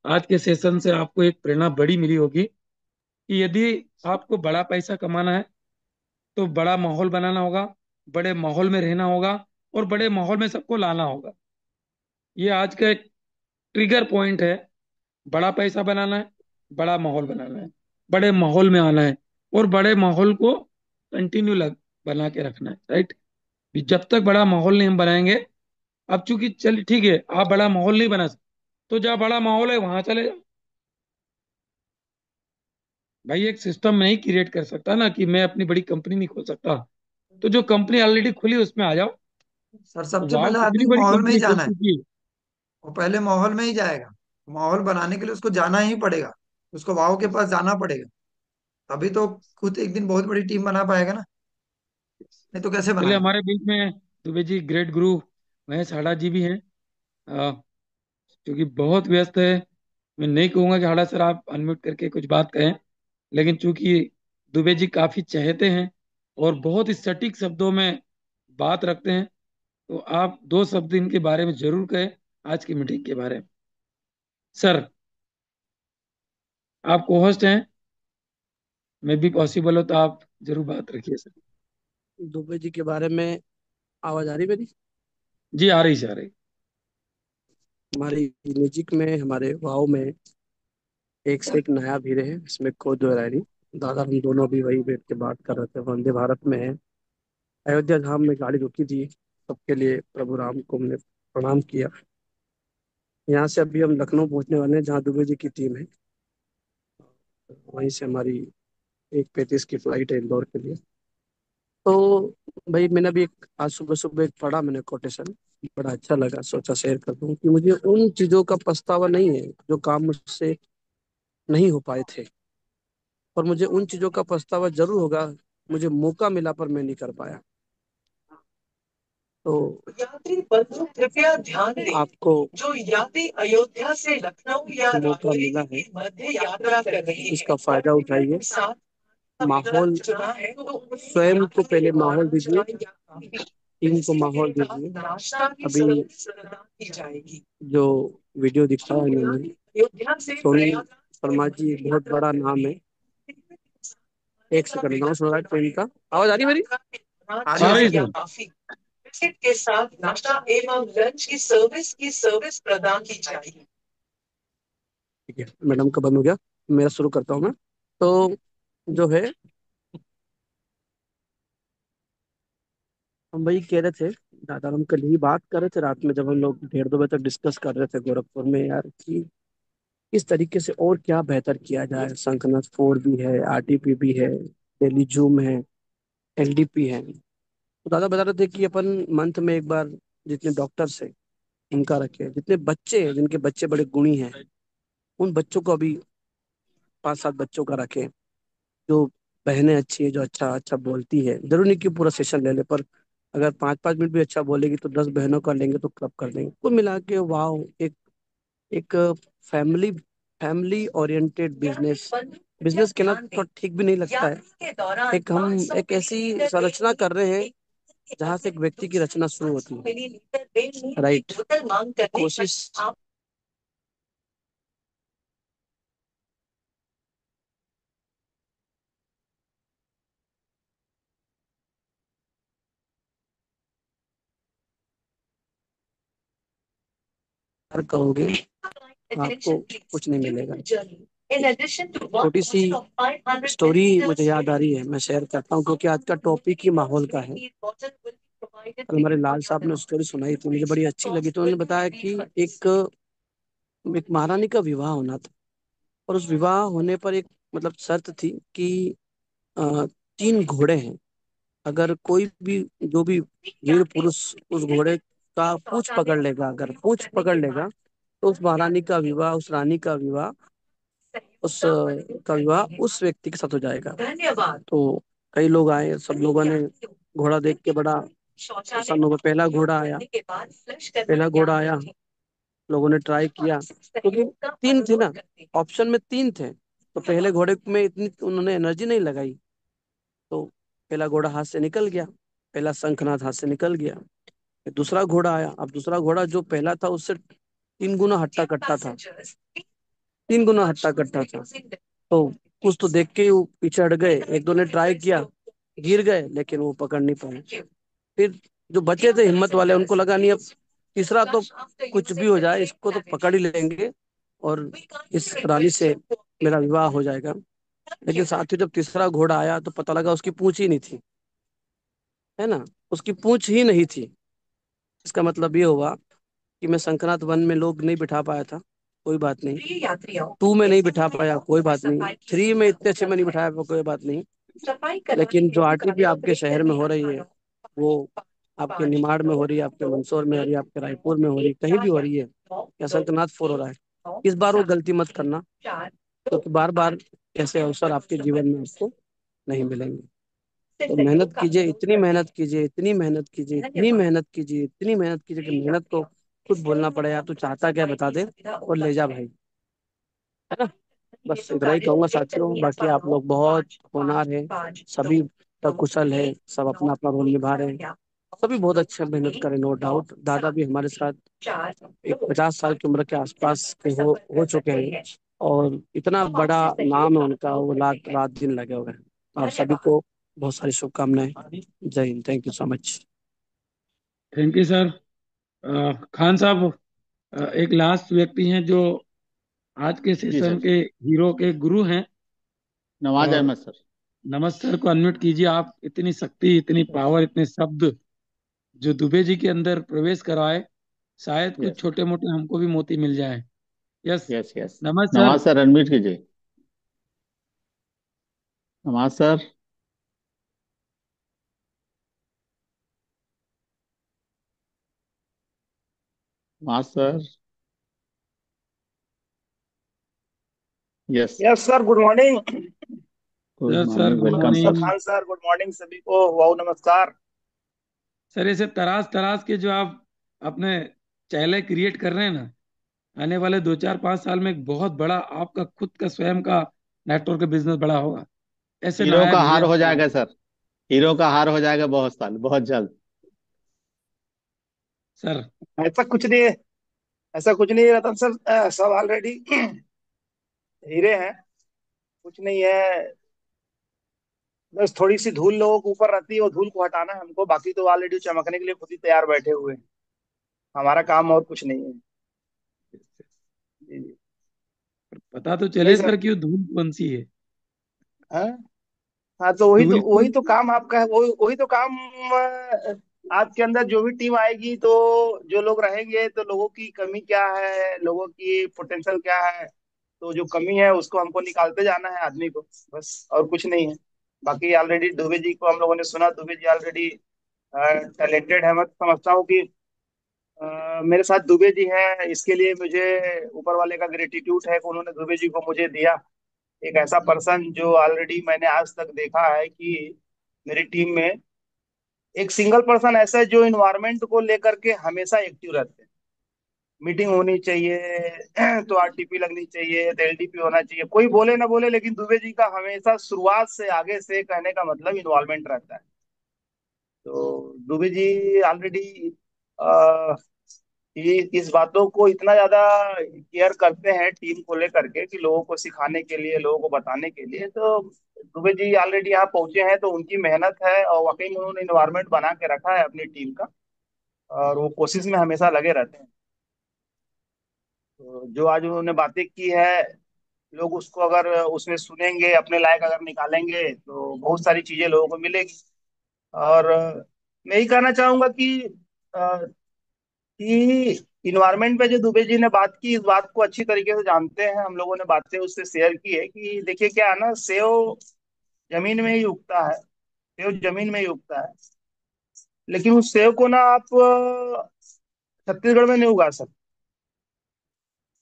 Speaker 1: आज के सेशन से आपको एक प्रेरणा बड़ी मिली होगी कि यदि आपको बड़ा पैसा कमाना है तो बड़ा माहौल बनाना होगा, बड़े माहौल में रहना होगा, और बड़े माहौल में सबको लाना होगा। ये आज का एक ट्रिगर पॉइंट है। बड़ा पैसा बनाना है, बड़ा माहौल बनाना है, बड़े माहौल में आना है, और बड़े माहौल को कंटिन्यू बना के रखना है, राइट। जब तक बड़ा माहौल नहीं हम बनाएंगे, अब चूंकि चल ठीक है आप बड़ा माहौल नहीं बना सकते, तो जहाँ बड़ा माहौल है वहां चले जाओ। भाई एक सिस्टम नहीं क्रिएट कर सकता ना कि मैं अपनी बड़ी कंपनी नहीं खोल सकता। तो जो कंपनी ऑलरेडी खुली उसमें आ जाओ।
Speaker 2: सर सबसे
Speaker 1: वाव
Speaker 2: पहले
Speaker 1: कितनी
Speaker 2: आदमी
Speaker 1: बड़ी
Speaker 2: माहौल में ही
Speaker 1: कंपनी खोल
Speaker 2: जाना है।
Speaker 1: चुकी है।
Speaker 2: वो पहले माहौल में ही जाएगा। माहौल बनाने के लिए उसको जाना ही पड़ेगा, उसको वाव के पास जाना पड़ेगा। तभी तो खुद एक दिन बहुत बड़ी टीम बना पाएगा ना, नहीं तो कैसे
Speaker 1: चलिए
Speaker 2: बनाएगा।
Speaker 1: हमारे बीच में दुबे जी ग्रेट गुरु महेश हाड़ा जी भी हैं। क्योंकि बहुत व्यस्त है। मैं नहीं कहूंगा कि हाड़ा सर आप अनम्यूट करके कुछ बात कहें, लेकिन चूंकि दुबे जी काफी चहेते हैं और बहुत ही सटीक शब्दों में बात रखते हैं, तो आप दो शब्द इनके बारे में जरूर कहें, आज की मीटिंग के बारे में। सर, आप को होस्ट हैं, मैं भी पॉसिबल हो तो आप जरूर बात रखिए सर।
Speaker 8: दुबे जी के बारे में आवाज आ रही मेरी?
Speaker 1: जी आ रही सर, आ रही।
Speaker 8: हमारी म्यूजिक में, हमारे वाव में एक से एक नया हीरे है, इसमें कोई दो राय नहीं। दादा हम दोनों भी वही बैठ के बात कर रहे थे, वंदे भारत में है। अयोध्या धाम में गाड़ी रुकी थी, सबके लिए प्रभु राम को हमने प्रणाम किया। यहाँ से अभी हम लखनऊ पहुंचने वाले हैं, जहाँ दुबे जी की टीम है। वहीं से हमारी 1:35 की फ्लाइट है इंदौर के लिए। तो भाई मैंने अभी एक आज सुबह सुबह एक पढ़ा मैंने कोटेशन, बड़ा अच्छा लगा, सोचा शेयर कर दूं कि मुझे उन चीजों का पछतावा नहीं है जो काम मुझसे नहीं हो पाए थे, और मुझे उन चीजों का पछतावा जरूर होगा, मुझे मौका मिला पर मैं नहीं कर पाया। तो यात्री बंधु कृपया ध्यान दें, आपको जो यात्री अयोध्या से लखनऊ या मौका मिला है मध्य यात्रा कर रहे हैं, इसका फायदा उठाइए। माहौल स्वयं को पहले माहौल दीजिए, टीम को माहौल दीजिए। अभी जो वीडियो दिखाया इन्होंने, सोनी शर्मा जी बहुत बड़ा नाम है। एक सेकंड नाम सुन रहा है ट्रेन का, आवाज आ रही है मेरी?
Speaker 2: आ रही
Speaker 1: आ
Speaker 2: है
Speaker 1: रही
Speaker 2: सर।
Speaker 1: सर।
Speaker 8: बिस्किट के साथ नाश्ता एवं लंच की सर्विस प्रदान की जाएगी। ठीक है, मैडम का बंद हो गया, मेरा शुरू करता हूँ मैं। तो जो है, हम वही कह रहे थे, दादा हम कल ही बात कर रहे थे रात में, जब हम लोग 1:30 बजे तक डिस्कस कर रहे थे गोरखपुर में यार, कि इस तरीके से और क्या बेहतर किया जाए। संकनत 4 भी है, आरटीपी भी है, डेली जूम है, एलडीपी है। तो दादा बता रहे थे कि अपन मंथ में एक बार जितने डॉक्टर्स है उनका रखे, जितने बच्चे हैं जिनके बच्चे बड़े गुणी हैं उन बच्चों को अभी 5-7 बच्चों का रखें। जो बहनें अच्छी है, जो अच्छा अच्छा बोलती है, जरूरी नहीं कि पूरा सेशन ले ले, पर अगर 5-5 मिनट भी अच्छा बोलेगी तो 10 बहनों का लेंगे तो क्लब कर देंगे। कुल मिला के वाह, एक एक family family oriented business, business कहना तो ठीक भी नहीं लगता है। एक हम एक ऐसी संरचना कर रहे हैं जहां से एक व्यक्ति की रचना शुरू होती है, राइट? कोशिश करोगे आपको कुछ नहीं मिलेगा। छोटी सी स्टोरी मुझे याद आ रही है, मैं शेयर करता हूँ, क्योंकि आज का टॉपिक ही माहौल का है। कल हमारे लाल साहब ने स्टोरी सुनाई थी, मुझे बड़ी अच्छी लगी। तो उन्होंने बताया कि एक महारानी का विवाह होना था, और उस विवाह होने पर एक मतलब शर्त थी कि 3 घोड़े हैं, अगर कोई भी जो भी वीर पुरुष उस घोड़े का पूंछ पकड़ लेगा, अगर पूंछ पकड़ लेगा तो उस महारानी का विवाह, उस रानी का विवाह, उस व्यक्ति के साथ हो जाएगा। तो कई लोग आए, सब लोगों ने घोड़ा देख के बड़ा प्रसन्न हो गए। पहला घोड़ा आया, लोगों ने ट्राई किया, क्योंकि 3 थे ना, ऑप्शन में 3 थे, तो पहले घोड़े में इतनी उन्होंने एनर्जी नहीं लगाई, तो पहला घोड़ा हाथ से निकल गया, पहला शंखनाद हाथ से निकल गया। फिर दूसरा घोड़ा आया, अब दूसरा घोड़ा जो पहला था उससे 3 गुना हट्टा कट्टा था, 3 गुना हट्टा कट्टा था। तो कुछ तो देख के ही वो पीछे हट गए, एक दो ने ट्राई किया, गिर गए, लेकिन वो पकड़ नहीं पाए। फिर जो बचे थे हिम्मत वाले, उनको लगा नहीं अब तीसरा तो कुछ भी हो जाए, इसको तो पकड़ ही लेंगे और इस रानी से मेरा विवाह हो जाएगा। लेकिन साथ ही जब तीसरा घोड़ा आया तो पता लगा उसकी पूंछ ही नहीं थी, है ना, उसकी पूंछ ही नहीं थी। इसका मतलब ये हुआ कि मैं संक्रांत 1 में लोग नहीं बिठा पाया था, कोई बात नहीं। 2 में नहीं बिठा पाया, कोई बात नहीं। 3 में इतने अच्छे में नहीं बिठाया, कोई बात नहीं। लेकिन जो आरटीपी आपके शहर में हो रही है, वो आपके निमाड़ में हो रही है, आपके मंदसौर में हो रही है, आपके रायपुर में हो रही है, कहीं भी हो रही है, या शंखनाथ फोर हो रहा है, इस बार वो गलती मत करना, क्योंकि बार बार ऐसे अवसर आपके जीवन में आपको नहीं मिलेंगे। तो मेहनत कीजिए, इतनी मेहनत कीजिए, इतनी मेहनत कीजिए, इतनी मेहनत कीजिए, इतनी मेहनत कीजिए कि मेहनत को खुद बोलना पड़ेगा, तू चाहता क्या बता दे और ले जा भाई, है ना। बस इतना ही कहूंगा साथियों, बाकी आप लोग बहुत होनहार हैं, सभी कुशल है, सब अपना अपना रोल निभा रहे हैं, सभी बहुत अच्छे मेहनत करें, नो डाउट। दादा भी हमारे साथ एक 50 साल की उम्र के आसपास के हो चुके हैं, और इतना बड़ा नाम है उनका, वो रात रात दिन लगे हुए हैं। आप सभी को बहुत सारी शुभकामनाएं। जय Hind, thank you so much.
Speaker 1: Thank you sir. Khan साहब, एक लास्ट व्यक्ति हैं जो आज के
Speaker 6: जी
Speaker 1: सेशन
Speaker 6: सर।
Speaker 1: के हीरो के गुरु हैं।
Speaker 6: नवाज
Speaker 1: और
Speaker 6: अहमद सर।
Speaker 1: नमस्ते सर को अनम्यूट कीजिए आप। इतनी शक्ति, इतनी पावर, इतने शब्द जो दुबे जी के अंदर प्रवेश कराए, शायद कुछ
Speaker 6: यस
Speaker 1: छोटे मोटे हमको भी मोती मिल जाए। यस।
Speaker 6: Yes yes.
Speaker 1: नमस्ते सर।
Speaker 6: नवाज सर अनम्यूट कीजिए। Nawaz sir. Nawaz sir. Yes.
Speaker 9: Yes sir, good morning.
Speaker 6: Good
Speaker 1: sir sir
Speaker 6: morning,
Speaker 1: good
Speaker 6: welcome
Speaker 9: नमस्कार
Speaker 6: sir.
Speaker 1: Morning.
Speaker 9: Khan sir, good morning सभी को, वाह नमस्कार।
Speaker 1: सर ऐसे तराश तराश के जो आप अपने चैनल क्रिएट कर रहे हैं ना, आने वाले 2 4 5 साल में एक बहुत बड़ा आपका खुद का स्वयं का नेटवर्क बिजनेस बड़ा होगा। ऐसे
Speaker 6: हीरो
Speaker 1: नहाए
Speaker 6: का
Speaker 1: भेजे
Speaker 6: हार हो
Speaker 1: आपको।
Speaker 6: जाएगा सर। हीरो का हार हो जाएगा बहुत साल, बहुत जल्द।
Speaker 1: सर
Speaker 9: ऐसा कुछ नहीं है, ऐसा कुछ नहीं है रतन सर, सब ऑलरेडी हीरे हैं, कुछ नहीं है। बस थोड़ी सी धूल लोगों के ऊपर रहती है, वो धूल को हटाना है हमको, बाकी तो ऑलरेडी चमकने के लिए खुद ही तैयार बैठे हुए हैं। हमारा काम और कुछ नहीं है। जी जी।
Speaker 1: पता तो
Speaker 9: नहीं
Speaker 1: चले
Speaker 9: सर।
Speaker 1: सर कि वो धूल कौन सी है।
Speaker 9: हाँ हाँ, तो वही तो
Speaker 1: धूल
Speaker 9: वही
Speaker 1: कौन
Speaker 9: तो
Speaker 1: सी?
Speaker 9: काम आपका है, वही तो काम। आपके अंदर जो भी टीम आएगी, तो जो लोग रहेंगे, तो लोगों की कमी क्या है, लोगों की पोटेंशियल क्या है, तो जो कमी है उसको हमको निकालते जाना है आदमी को, बस और कुछ नहीं है। बाकी ऑलरेडी दुबे जी को हम लोगों ने सुना, दुबे जी ऑलरेडी टैलेंटेड है। मैं तो समझता हूँ कि मेरे साथ दुबे जी हैं, इसके लिए मुझे ऊपर वाले का ग्रेटिट्यूड है कि उन्होंने दुबे जी को मुझे दिया। एक ऐसा पर्सन जो ऑलरेडी मैंने आज तक देखा है कि मेरी टीम में एक सिंगल पर्सन ऐसा है जो इन्वायरमेंट को लेकर के हमेशा एक्टिव रहते हैं। मीटिंग होनी चाहिए तो आरटीपी लगनी चाहिए, तो एलडीपी होना चाहिए, कोई बोले ना बोले, लेकिन दुबे जी का हमेशा शुरुआत से आगे से कहने का मतलब इन्वॉल्वमेंट रहता है। तो दुबे जी ऑलरेडी इस बातों को इतना ज्यादा केयर करते हैं टीम को लेकर के, कि लोगों को सिखाने के लिए, लोगों को बताने के लिए। तो दुबे जी ऑलरेडी यहाँ पहुंचे हैं, तो उनकी मेहनत है, और वाकई में उन्होंने इन्वायरमेंट बना के रखा है अपनी टीम का, और वो कोशिश में हमेशा लगे रहते हैं। तो जो आज उन्होंने बातें की है, लोग उसको अगर उसमें सुनेंगे, अपने लायक अगर निकालेंगे, तो बहुत सारी चीजें लोगों को मिलेगी। और मैं यही कहना चाहूंगा अ, कि इन्वायरमेंट पे जो दुबे जी ने बात की, इस बात को अच्छी तरीके से जानते हैं, हम लोगों ने बातें उससे शेयर की है कि देखिए क्या है ना, सेव जमीन में ही उगता है, सेव जमीन में ही उगता है, लेकिन उस सेव को ना आप छत्तीसगढ़ में नहीं उगा सकते,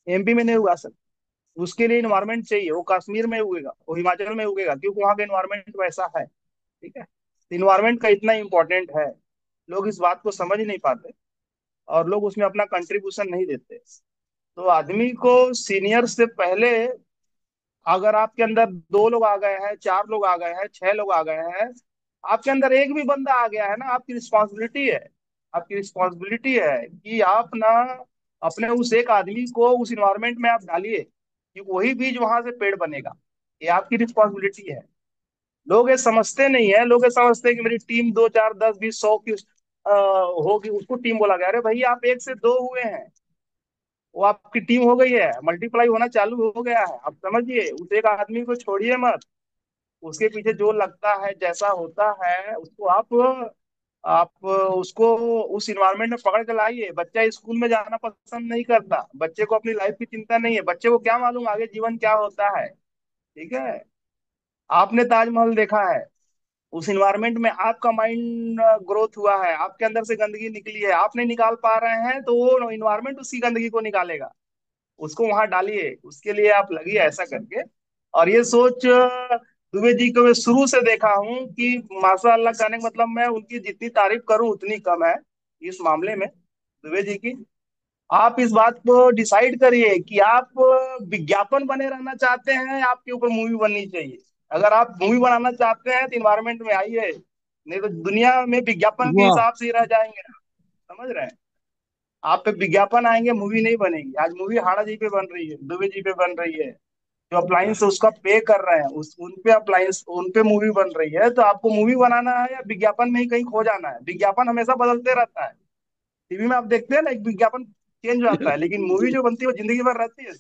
Speaker 9: एमपी में नहीं उगा सकते। उसके लिए इन्वायरमेंट चाहिए, वो कश्मीर में उगेगा, वो हिमाचल में उगेगा, क्योंकि वहाँ का इन्वायरमेंट वैसा है। ठीक है, इन्वायरमेंट का इतना इंपॉर्टेंट है, लोग इस बात को समझ नहीं पाते, और लोग उसमें अपना कंट्रीब्यूशन नहीं देते। तो आदमी को सीनियर से पहले, अगर आपके अंदर 2 लोग आ गए हैं, 4 लोग आ गए हैं, 6 लोग आ गए हैं, आपके अंदर एक भी बंदा आ गया है ना, आपकी रिस्पॉन्सिबिलिटी है, आपकी रिस्पॉन्सिबिलिटी है कि आप ना अपने उस एक आदमी को उस इन्वायरमेंट में आप डालिए, कि वही बीज वहां से पेड़ बनेगा। ये आपकी रिस्पॉन्सिबिलिटी है। लोग ये समझते नहीं है, लोग ये समझते हैं कि मेरी टीम 2 4 10 20 100 की होगी, उसको टीम बोला गया। अरे भैया, आप 1 से 2 हुए हैं, वो आपकी टीम हो गई है, मल्टीप्लाई होना चालू हो गया है। आप समझिए, उस एक आदमी को छोड़िए मत, उसके पीछे जो लगता है, जैसा होता है, उसको आप उसको उस इन्वायरमेंट में पकड़ के लाइए। बच्चा स्कूल में जाना पसंद नहीं करता, बच्चे को अपनी लाइफ की चिंता नहीं है, बच्चे को क्या मालूम आगे जीवन क्या होता है। ठीक है, आपने ताजमहल देखा है, उस इन्वायरमेंट में आपका माइंड ग्रोथ हुआ है, आपके अंदर से गंदगी निकली है, आप नहीं निकाल पा रहे हैं, तो वो इन्वायरमेंट उसी गंदगी को निकालेगा। उसको वहां डालिए, उसके लिए आप लगिए ऐसा करके। और ये सोच दुबे जी को मैं शुरू से देखा हूँ कि माशाअल्लाह, कहने का मतलब मैं उनकी जितनी तारीफ करूं उतनी कम है इस मामले में, दुबे जी की। आप इस बात को डिसाइड करिए कि आप विज्ञापन बने रहना चाहते हैं, आपके ऊपर मूवी बननी चाहिए। अगर आप मूवी बनाना चाहते हैं तो इन्वायरमेंट में आइए, नहीं तो दुनिया में विज्ञापन के
Speaker 1: वाह।
Speaker 9: हिसाब से ही रह जाएंगे। समझ रहे हैं? आप पे विज्ञापन आएंगे, मूवी नहीं बनेगी। आज मूवी हाड़ा जी पे बन रही है, दुबे जी पे बन रही है, जो अप्लायंस उसका पे कर रहे हैं, उस उन पे अप्लायंस उन पे मूवी बन रही है। तो आपको मूवी बनाना है या विज्ञापन में ही कहीं खो जाना है? विज्ञापन हमेशा बदलते रहता है। टीवी में आप देखते हैं ना, एक विज्ञापन चेंज होता है, लेकिन मूवी जो बनती है वो जिंदगी भर रहती है।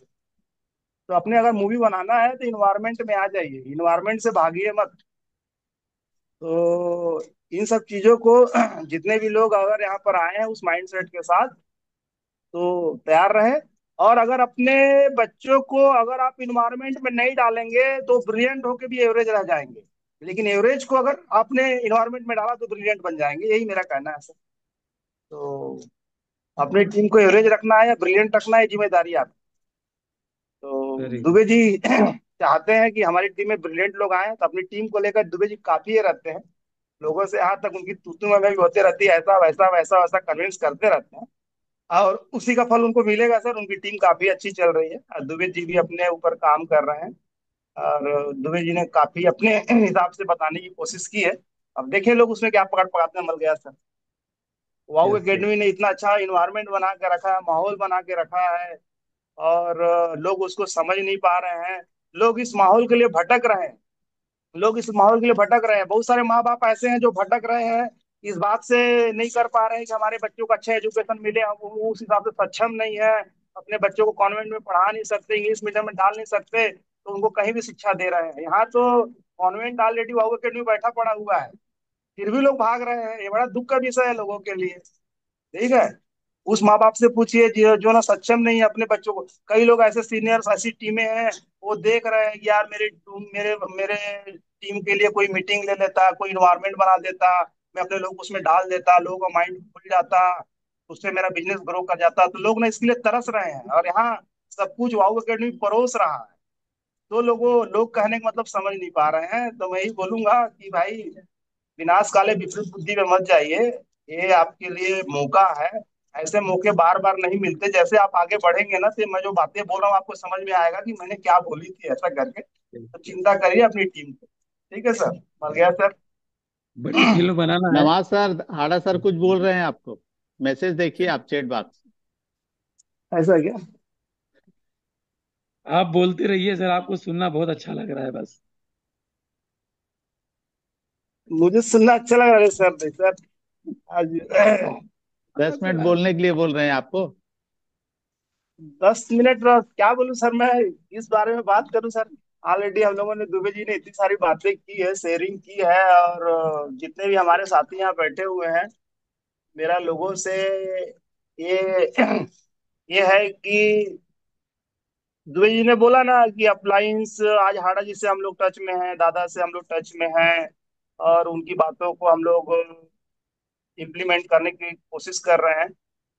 Speaker 9: तो अपने अगर मूवी बनाना है तो इन्वायरमेंट में आ जाइए, इन्वायरमेंट से भागिए मत। तो इन सब चीजों को जितने भी लोग अगर यहाँ पर आए हैं उस माइंडसेट के साथ, तो तैयार रहे। और अगर अपने बच्चों को अगर आप इन्वायरमेंट में नहीं डालेंगे तो ब्रिलियंट होके भी एवरेज रह जाएंगे, लेकिन एवरेज को अगर आपने इन्वायरमेंट में डाला तो ब्रिलियंट बन जाएंगे। यही मेरा कहना है सर। तो अपनी टीम को एवरेज रखना है या ब्रिलियंट रखना है, जिम्मेदारी आपकी। तो
Speaker 1: वेरी गुड।
Speaker 9: दुबे जी चाहते हैं कि हमारी टीम में ब्रिलियंट लोग आए, तो अपनी टीम को लेकर दुबे जी काफी ये रहते हैं। लोगों से यहाँ तक उनकी तू में भी होते रहती है, ऐसा वैसा वैसा वैसा कन्विंस करते रहते हैं। और उसी का फल उनको मिलेगा सर। उनकी टीम काफी अच्छी चल रही है और दुबे जी भी अपने ऊपर काम कर रहे हैं। और दुबे जी ने काफी अपने हिसाब से बताने की कोशिश की है। अब देखें लोग उसमें क्या पकड़ पकाते हैं, मल गया sir. Wow
Speaker 1: yes yes.
Speaker 9: Academy ने इतना अच्छा इन्वायरमेंट बना के रखा है, माहौल बना के रखा है, और लोग उसको समझ नहीं पा रहे हैं। लोग इस माहौल के लिए भटक रहे हैं। लोग इस माहौल के लिए भटक रहे हैं। बहुत सारे माँ बाप ऐसे हैं जो भटक रहे हैं, इस बात से नहीं कर पा रहे हैं कि हमारे बच्चों को अच्छा एजुकेशन मिले। हम वो उस हिसाब से सक्षम नहीं है, अपने बच्चों को कॉन्वेंट में पढ़ा नहीं सकते, इंग्लिश मीडियम में डाल नहीं सकते, तो उनको कहीं भी शिक्षा दे रहे हैं। यहाँ तो कॉन्वेंट ऑलरेडी वाओ अकेडमी बैठा पड़ा हुआ है, फिर भी लोग भाग रहे हैं। ये बड़ा दुख का विषय है लोगों के लिए। ठीक है? उस माँ बाप से पूछिए जो ना सक्षम नहीं है अपने बच्चों को। कई लोग ऐसे सीनियर्स, ऐसी टीमें हैं, वो देख रहे हैं कि यार मेरे मेरे टीम के लिए कोई मीटिंग ले लेता, कोई इन्वायरमेंट बना देता, मैं अपने लोग उसमें डाल देता, लोगों का माइंड खुल जाता, उससे मेरा बिजनेस ग्रो कर जाता। तो लोग ना इसके लिए तरस रहे हैं, और यहाँ सब कुछ वाओ अकेडमी परोस रहा है। तो लोग कहने का मतलब समझ नहीं पा रहे हैं। तो मैं यही बोलूंगा कि भाई, विनाश काले विपरीत बुद्धि में मत जाइए। ये आपके लिए मौका है। ऐसे मौके बार बार नहीं मिलते। जैसे आप आगे बढ़ेंगे ना, तो मैं जो बातें बोल रहा हूँ आपको समझ में आएगा कि मैंने क्या बोली थी, ऐसा करके। तो चिंता करिए अपनी टीम को। ठीक है सर? मर गया सर।
Speaker 1: बड़ी फिल्म बनाना है।
Speaker 6: नवाज सर, हाड़ा सर कुछ बोल रहे हैं आपको। मैसेज देखिए आप चैट बॉक्स।
Speaker 9: ऐसा क्या?
Speaker 1: आप बोलते रहिए सर, आपको सुनना बहुत अच्छा लग रहा है बस।
Speaker 9: मुझे सुनना अच्छा लग रहा है सर। नहीं सर, आज
Speaker 6: 10 मिनट बोलने के लिए बोल रहे हैं आपको।
Speaker 9: 10 मिनट क्या बोलूं सर मैं, इस बारे में बात करूं सर? ऑलरेडी हम लोगों ने, दुबे जी ने इतनी सारी बातें की है, शेयरिंग की है। और जितने भी हमारे साथी यहाँ बैठे हुए हैं, मेरा लोगों से ये ये है कि दुबे जी ने बोला ना कि अप्लायंस, आज हाड़ा जी से हम लोग टच में हैं, दादा से हम लोग टच में हैं, और उनकी बातों को हम लोग इम्प्लीमेंट करने की कोशिश कर रहे हैं।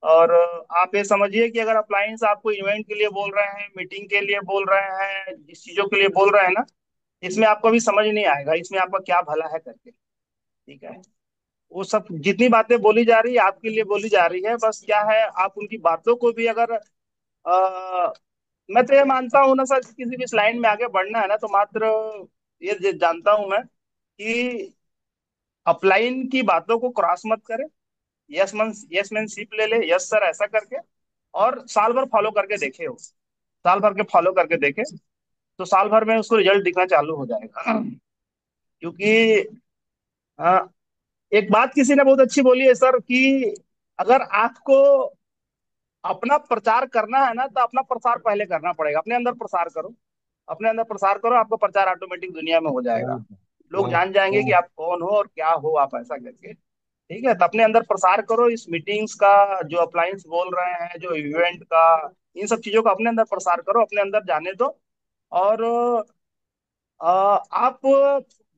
Speaker 9: और आप ये समझिए कि अगर अप्लायंस आपको इवेंट के लिए बोल रहे हैं, मीटिंग के लिए बोल रहे हैं, जिस चीजों के लिए बोल रहे हैं ना, इसमें आपको भी समझ नहीं आएगा इसमें आपका क्या भला है करके। ठीक है? वो सब जितनी बातें बोली जा रही है आपके लिए बोली जा रही है। बस क्या है, आप उनकी बातों को भी अगर मैं तो ये मानता हूँ ना सर, किसी भी इस लाइन में आगे बढ़ना है ना, तो मात्र ये जानता हूं मैं कि अपलाइन की बातों को क्रॉस मत करें। यस मैन शिप ले ले, यस सर ऐसा करके, और साल भर फॉलो करके देखे हो, साल भर के फॉलो करके देखे, तो साल भर में उसको रिजल्ट दिखना चालू हो जाएगा। क्योंकि हाँ, एक बात किसी ने बहुत अच्छी बोली है सर कि अगर आपको अपना प्रचार करना है ना, तो अपना प्रसार पहले करना पड़ेगा। अपने अंदर प्रसार करो, अपने अंदर प्रसार करो, आपका प्रचार ऑटोमेटिक दुनिया में हो
Speaker 1: वाह
Speaker 9: जाएगा। लोग
Speaker 1: वाह
Speaker 9: जान जाएंगे कि
Speaker 1: वाह।
Speaker 9: आप कौन हो और क्या हो आप, ऐसा करके। ठीक है? तो अपने अंदर प्रसार करो इस मीटिंग्स का, जो अप्लायंस बोल रहे हैं, जो इवेंट का, इन सब चीजों का अपने अंदर प्रसार करो, अपने अंदर जाने दो। और आप,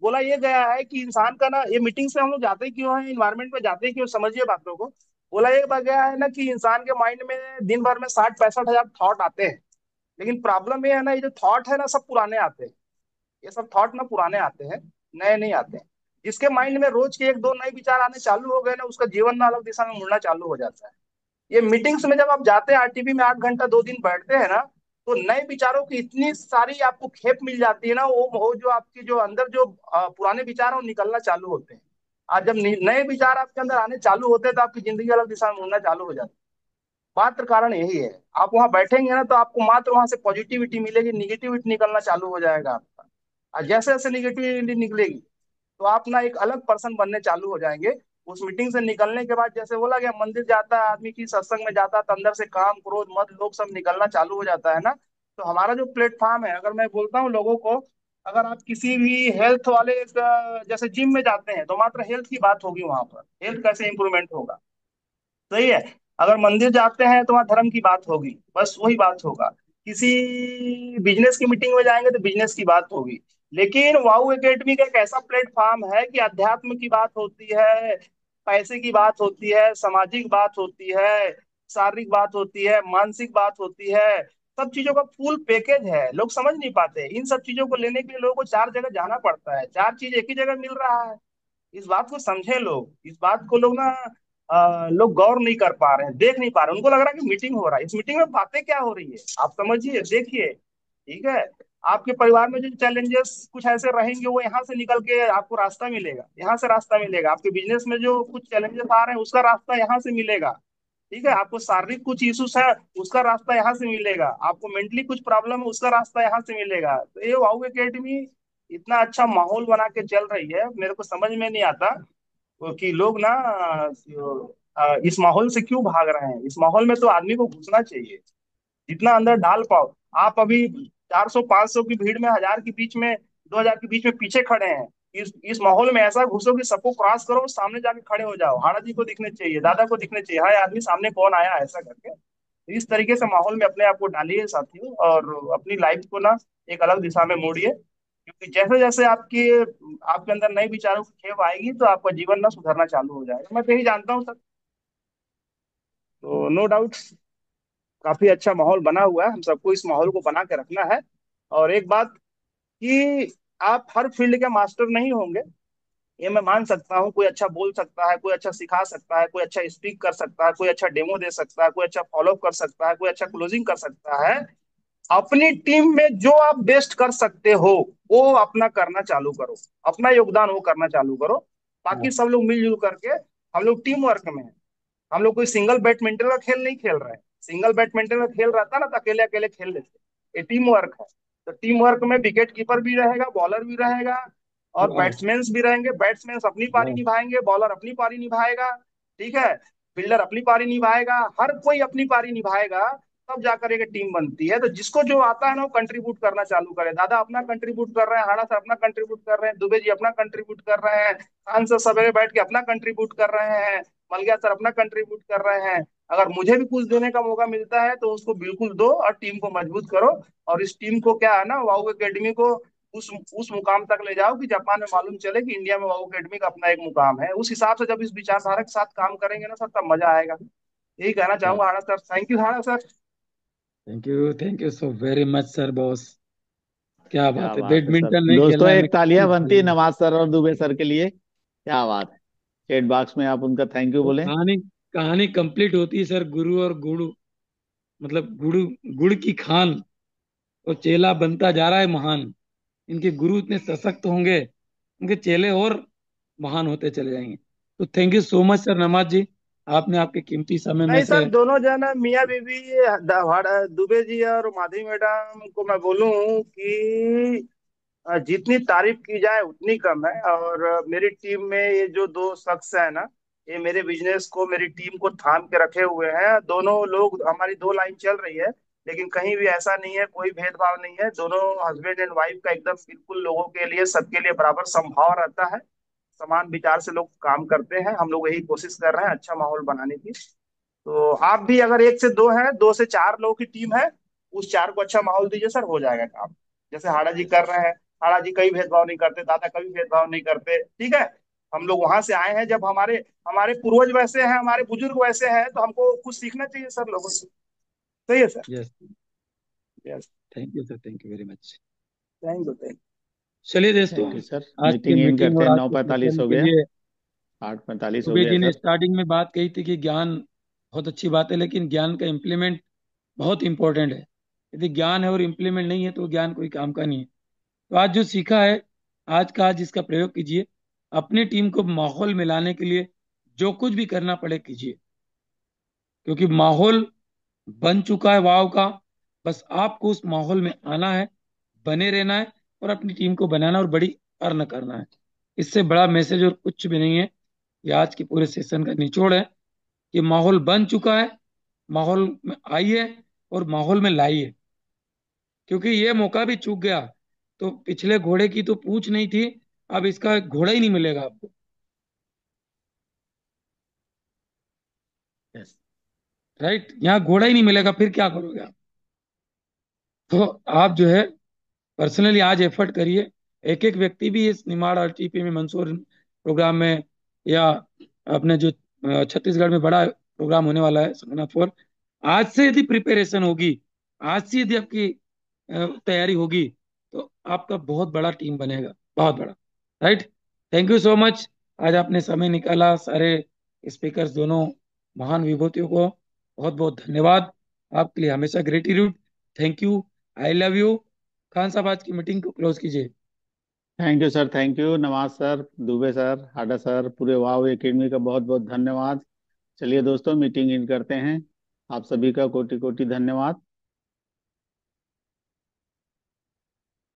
Speaker 9: बोला ये गया है कि इंसान का ना, ये मीटिंग से हम लोग जाते क्यों हैं, इन्वायरमेंट में जाते क्यों, समझिए बातों को। बोला ये गया है ना कि इंसान के माइंड में दिन भर में 60-65 हजार थॉट आते हैं। लेकिन प्रॉब्लम ये है ना, ये जो थॉट है ना, सब पुराने आते हैं। ये सब थॉट ना पुराने आते हैं, नए नहीं आते हैं। जिसके माइंड में रोज के एक दो नए विचार आने चालू हो गए ना, उसका जीवन ना अलग दिशा में मुड़ना चालू हो जाता है। ये मीटिंग्स में जब आप जाते हैं, आरटीपी में 8 घंटा 2 दिन बैठते हैं ना, तो नए विचारों की इतनी सारी आपको खेप मिल जाती है ना, वो जो आपके जो अंदर जो पुराने विचार हैं वो निकलना चालू होते हैं। आज जब नए विचार आपके अंदर आने चालू होते हैं तो आपकी जिंदगी अलग दिशा में मुड़ना चालू हो जाती है। मात्र कारण यही है, आप वहां बैठेंगे ना तो आपको मात्र वहां से पॉजिटिविटी मिलेगी, निगेटिविटी निकलना चालू हो जाएगा आपका। और जैसे जैसे निगेटिविटी निकलेगी तो आप ना एक अलग पर्सन बनने चालू हो जाएंगे। उस मीटिंग से निकलने के बाद, जैसे बोला गया, मंदिर जाता है आदमी की, सत्संग में जाता है, तो अंदर से काम क्रोध मद लोग सब निकलना चालू हो जाता है ना। तो हमारा जो प्लेटफॉर्म है, अगर मैं बोलता हूँ लोगों को, अगर आप किसी भी हेल्थ वाले जैसे जिम में जाते हैं तो मात्र हेल्थ की बात होगी वहां पर, हेल्थ कैसे इंप्रूवमेंट होगा, सही है। अगर मंदिर जाते हैं तो वहाँ धर्म की बात होगी, बस वही बात होगा। किसी बिजनेस की मीटिंग में जाएंगे तो बिजनेस की बात होगी। लेकिन वाउ एकेडमी का एक ऐसा प्लेटफॉर्म है कि अध्यात्म की बात होती है, पैसे की बात होती है, सामाजिक बात होती है, शारीरिक बात होती है, मानसिक बात होती है। सब चीजों का फुल पैकेज है, लोग समझ नहीं पाते। इन सब चीजों को लेने के लिए लोगों को 4 जगह जाना पड़ता है, 4 चीज एक ही जगह मिल रहा है। इस बात को समझे लोग, इस बात को लोग ना लोग गौर नहीं कर पा रहे हैं, देख नहीं पा रहे हैं। उनको लग रहा है कि मीटिंग हो रहा है, इस मीटिंग में बातें क्या हो रही है, आप समझिए, देखिए, ठीक है। आपके परिवार में जो चैलेंजेस कुछ ऐसे रहेंगे वो यहाँ से निकल के आपको रास्ता मिलेगा, यहाँ से रास्ता मिलेगा। आपके बिजनेस में जो कुछ चैलेंजेस आ रहे हैं उसका रास्ता यहाँ से मिलेगा, ठीक है। आपको शारीरिक कुछ इश्यूज है उसका रास्ता यहाँ से मिलेगा, आपको मेंटली कुछ प्रॉब्लम है उसका रास्ता यहाँ से मिलेगा। तो ये वाउ एकेडमी इतना अच्छा माहौल बना के चल रही है, मेरे को समझ में नहीं आता कि लोग ना इस माहौल से क्यों भाग रहे हैं। इस माहौल में तो आदमी को घुसना चाहिए, जितना अंदर डाल पाओ। आप अभी 400 500 की भीड़ में, 1000 के बीच में, 2000 के बीच में पीछे खड़े हैं। इस माहौल में ऐसा घुसो कि सबको क्रॉस करो, सामने जाके खड़े हो जाओ, हाड़ा जी को दिखने चाहिए, दादा को दिखने चाहिए, हाय आदमी सामने कौन आया, ऐसा करके। तो इस तरीके से माहौल में अपने आप को डालिए साथियों, और अपनी लाइफ को ना एक अलग दिशा में मोड़िए। क्योंकि जैसे जैसे आपके अंदर नए विचारों की खेप आएगी तो आपका जीवन ना सुधरना चालू हो जाएगा, मैं तो यही जानता हूँ सर। तो नो डाउट काफी अच्छा माहौल बना हुआ है, हम सबको इस माहौल को बना के रखना है। और एक बात कि आप हर फील्ड के मास्टर नहीं होंगे, ये मैं मान सकता हूँ। कोई अच्छा बोल सकता है, कोई अच्छा सिखा सकता है, कोई अच्छा स्पीक कर सकता है, कोई अच्छा डेमो दे सकता है, कोई अच्छा फॉलो कर सकता है, कोई अच्छा क्लोजिंग कर सकता है। अपनी टीम में जो आप बेस्ट कर सकते हो वो अपना करना चालू करो, अपना योगदान वो करना चालू करो। बाकी सब लोग मिलजुल करके, हम लोग टीम वर्क में हैं। हम लोग कोई सिंगल बैडमिंटन का खेल नहीं खेल रहे हैं। सिंगल बैडमिंटन का खेल रहता ना तो अकेले अकेले खेल लेते, ये टीम वर्क है। तो टीम वर्क में विकेट कीपर भी रहेगा, बॉलर भी रहेगा, और
Speaker 1: वाह
Speaker 9: बैट्समैन भी रहेंगे। बैट्समैन अपनी पारी
Speaker 1: वाह।
Speaker 9: निभाएंगे, बॉलर अपनी पारी निभाएगा, ठीक है। फील्डर अपनी पारी निभाएगा, हर कोई अपनी पारी निभाएगा, तब जाकर एक टीम बनती है। तो जिसको जो आता है ना वो कंट्रीब्यूट करना चालू करे। दादा अपना कंट्रीब्यूट कर रहे हैं, हाड़ा सर अपना कंट्रीब्यूट कर रहे हैं, दुबे जी अपना कंट्रीब्यूट कर रहे हैं, खान सर सवेरे बैठ के अपना कंट्रीब्यूट कर रहे हैं, मलगिया सर अपना कंट्रीब्यूट कर रहे हैं। अगर मुझे भी कुछ देने का मौका मिलता है तो उसको बिल्कुल दो और टीम को मजबूत करो। और इस टीम को क्या है ना, वाउ एकेडमी को उस मुकाम तक ले जाओ कि जापान में मालूम चले कि इंडिया में वाउ एकेडमी का अपना एक मुकाम है। उस हिसाब से जब इस विचारधारा के साथ काम करेंगे ना सर, तब मजा आएगा। यही कहना चाहूंगा Hada sir. Thank you Hada sir.
Speaker 1: Thank you so very much sir boss. क्या
Speaker 6: क्या
Speaker 1: बात है,
Speaker 6: बात है सर,
Speaker 1: बैडमिंटन नहीं
Speaker 6: दोस्तों
Speaker 1: खेलना है मैं
Speaker 6: एक तालियां
Speaker 1: क्रिकेट
Speaker 6: बनती है
Speaker 1: खेलूंगा।
Speaker 6: नवाज सर और दुबे सर के लिए। क्या बात है, चैट बॉक्स में आप उनका थैंक यू
Speaker 1: तो
Speaker 6: बोले।
Speaker 1: कहानी कहानी कंप्लीट होती है सर, गुरु और गुरु, मतलब गुड़ की खान, और चेला बनता जा रहा है महान। इनके गुरु इतने सशक्त होंगे, उनके चेले और महान होते चले जाएंगे। तो thank you so much sir नमाज जी, आपने आपके कीमती समय में
Speaker 9: नहीं
Speaker 1: से।
Speaker 9: सर, दोनों जन मियाँ बीवी, दुबे जी और माधवी मैडम को मैं बोलूं कि जितनी तारीफ की जाए उतनी कम है। और मेरी टीम में ये जो दो शख्स है ना, ये मेरे बिजनेस को, मेरी टीम को थाम के रखे हुए हैं। दोनों लोग, हमारी दो लाइन चल रही है, लेकिन कहीं भी ऐसा नहीं है, कोई भेदभाव नहीं है। दोनों हस्बैंड एंड वाइफ का एकदम बिल्कुल लोगों के लिए, सबके लिए बराबर समभाव रहता है। समान विचार से लोग काम करते हैं। हम लोग यही कोशिश कर रहे हैं अच्छा माहौल बनाने की। तो आप भी अगर 1 से 2 है, 2 से 4 लोगों की टीम है, उस 4 को अच्छा माहौल दीजिए सर, हो जाएगा काम। जैसे हाड़ा जी कर रहे हैं, हाड़ा जी कभी भेदभाव नहीं करते, दादा कभी भेदभाव नहीं करते, ठीक है। हम लोग वहां से आए हैं, जब हमारे हमारे पूर्वज वैसे हैं, हमारे बुजुर्ग वैसे हैं, तो हमको कुछ सीखना चाहिए सर लोगों से। सही है sir.
Speaker 1: Yes.
Speaker 9: Yes.
Speaker 1: Thank you sir, thank you very much.
Speaker 9: Thank you, thank
Speaker 1: चलिए दोस्तों,
Speaker 6: थैंक यू सर,
Speaker 1: आज की
Speaker 6: मीटिंग एंड
Speaker 1: मीटिंग
Speaker 6: करते
Speaker 1: और
Speaker 6: हैं,
Speaker 1: आज
Speaker 6: नौ
Speaker 1: के
Speaker 6: पैंतालीस
Speaker 1: सेशन
Speaker 6: हो
Speaker 1: के
Speaker 6: गया,
Speaker 1: लिए,
Speaker 6: 8:45 हो
Speaker 1: सुबह
Speaker 6: गया
Speaker 1: जी ने
Speaker 6: सर।
Speaker 1: स्टार्टिंग में बात कही थी कि ज्ञान बहुत अच्छी बात है, लेकिन ज्ञान का इम्प्लीमेंट बहुत इंपॉर्टेंट है। यदि ज्ञान है और इम्प्लीमेंट नहीं है तो ज्ञान कोई काम का नहीं है। तो आज जो सीखा है, आज का आज इसका प्रयोग कीजिए। अपनी टीम को माहौल में लाने के लिए जो कुछ भी करना पड़े कीजिए, क्योंकि माहौल बन चुका है वाव का। बस आपको उस माहौल में आना है, बने रहना है और अपनी टीम को बनाना और बड़ी अर्न करना है। इससे बड़ा मैसेज और कुछ भी नहीं है। ये आज के पूरे सेशन का निचोड़ है कि माहौल बन चुका है, माहौल में आइए और माहौल में लाइए। क्योंकि ये मौका भी चूक गया तो पिछले घोड़े की तो पूंछ नहीं थी, अब इसका घोड़ा ही नहीं मिलेगा आपको। यस, राइट, यहाँ घोड़ा ही नहीं मिलेगा, फिर क्या करोगे आप? तो आप जो है पर्सनली आज एफर्ट करिए। एक एक व्यक्ति भी इस निमाड़ आरटीपी में, मंसूर प्रोग्राम में, या अपने जो छत्तीसगढ़ में बड़ा प्रोग्राम होने वाला है संगना फोर, आज से यदि प्रिपरेशन होगी, आज से यदि आपकी तैयारी होगी, तो आपका बहुत बड़ा टीम बनेगा, बहुत बड़ा। Right. Thank you so much. आज आपने समय निकाला, सारे स्पीकर्स दोनों महान विभूतियों को बहुत बहुत धन्यवाद। आपके लिए हमेशा gratitude. Thank you. I love you. Khan साहब आज की मीटिंग को क्लोज कीजिए।
Speaker 6: Thank you sir, thank you. Nawaz sir, Dubey sir, Hada sir, पूरे वाव एकेडमी का बहुत बहुत धन्यवाद। चलिए दोस्तों, मीटिंग इन करते हैं। आप सभी का कोटि कोटि धन्यवाद।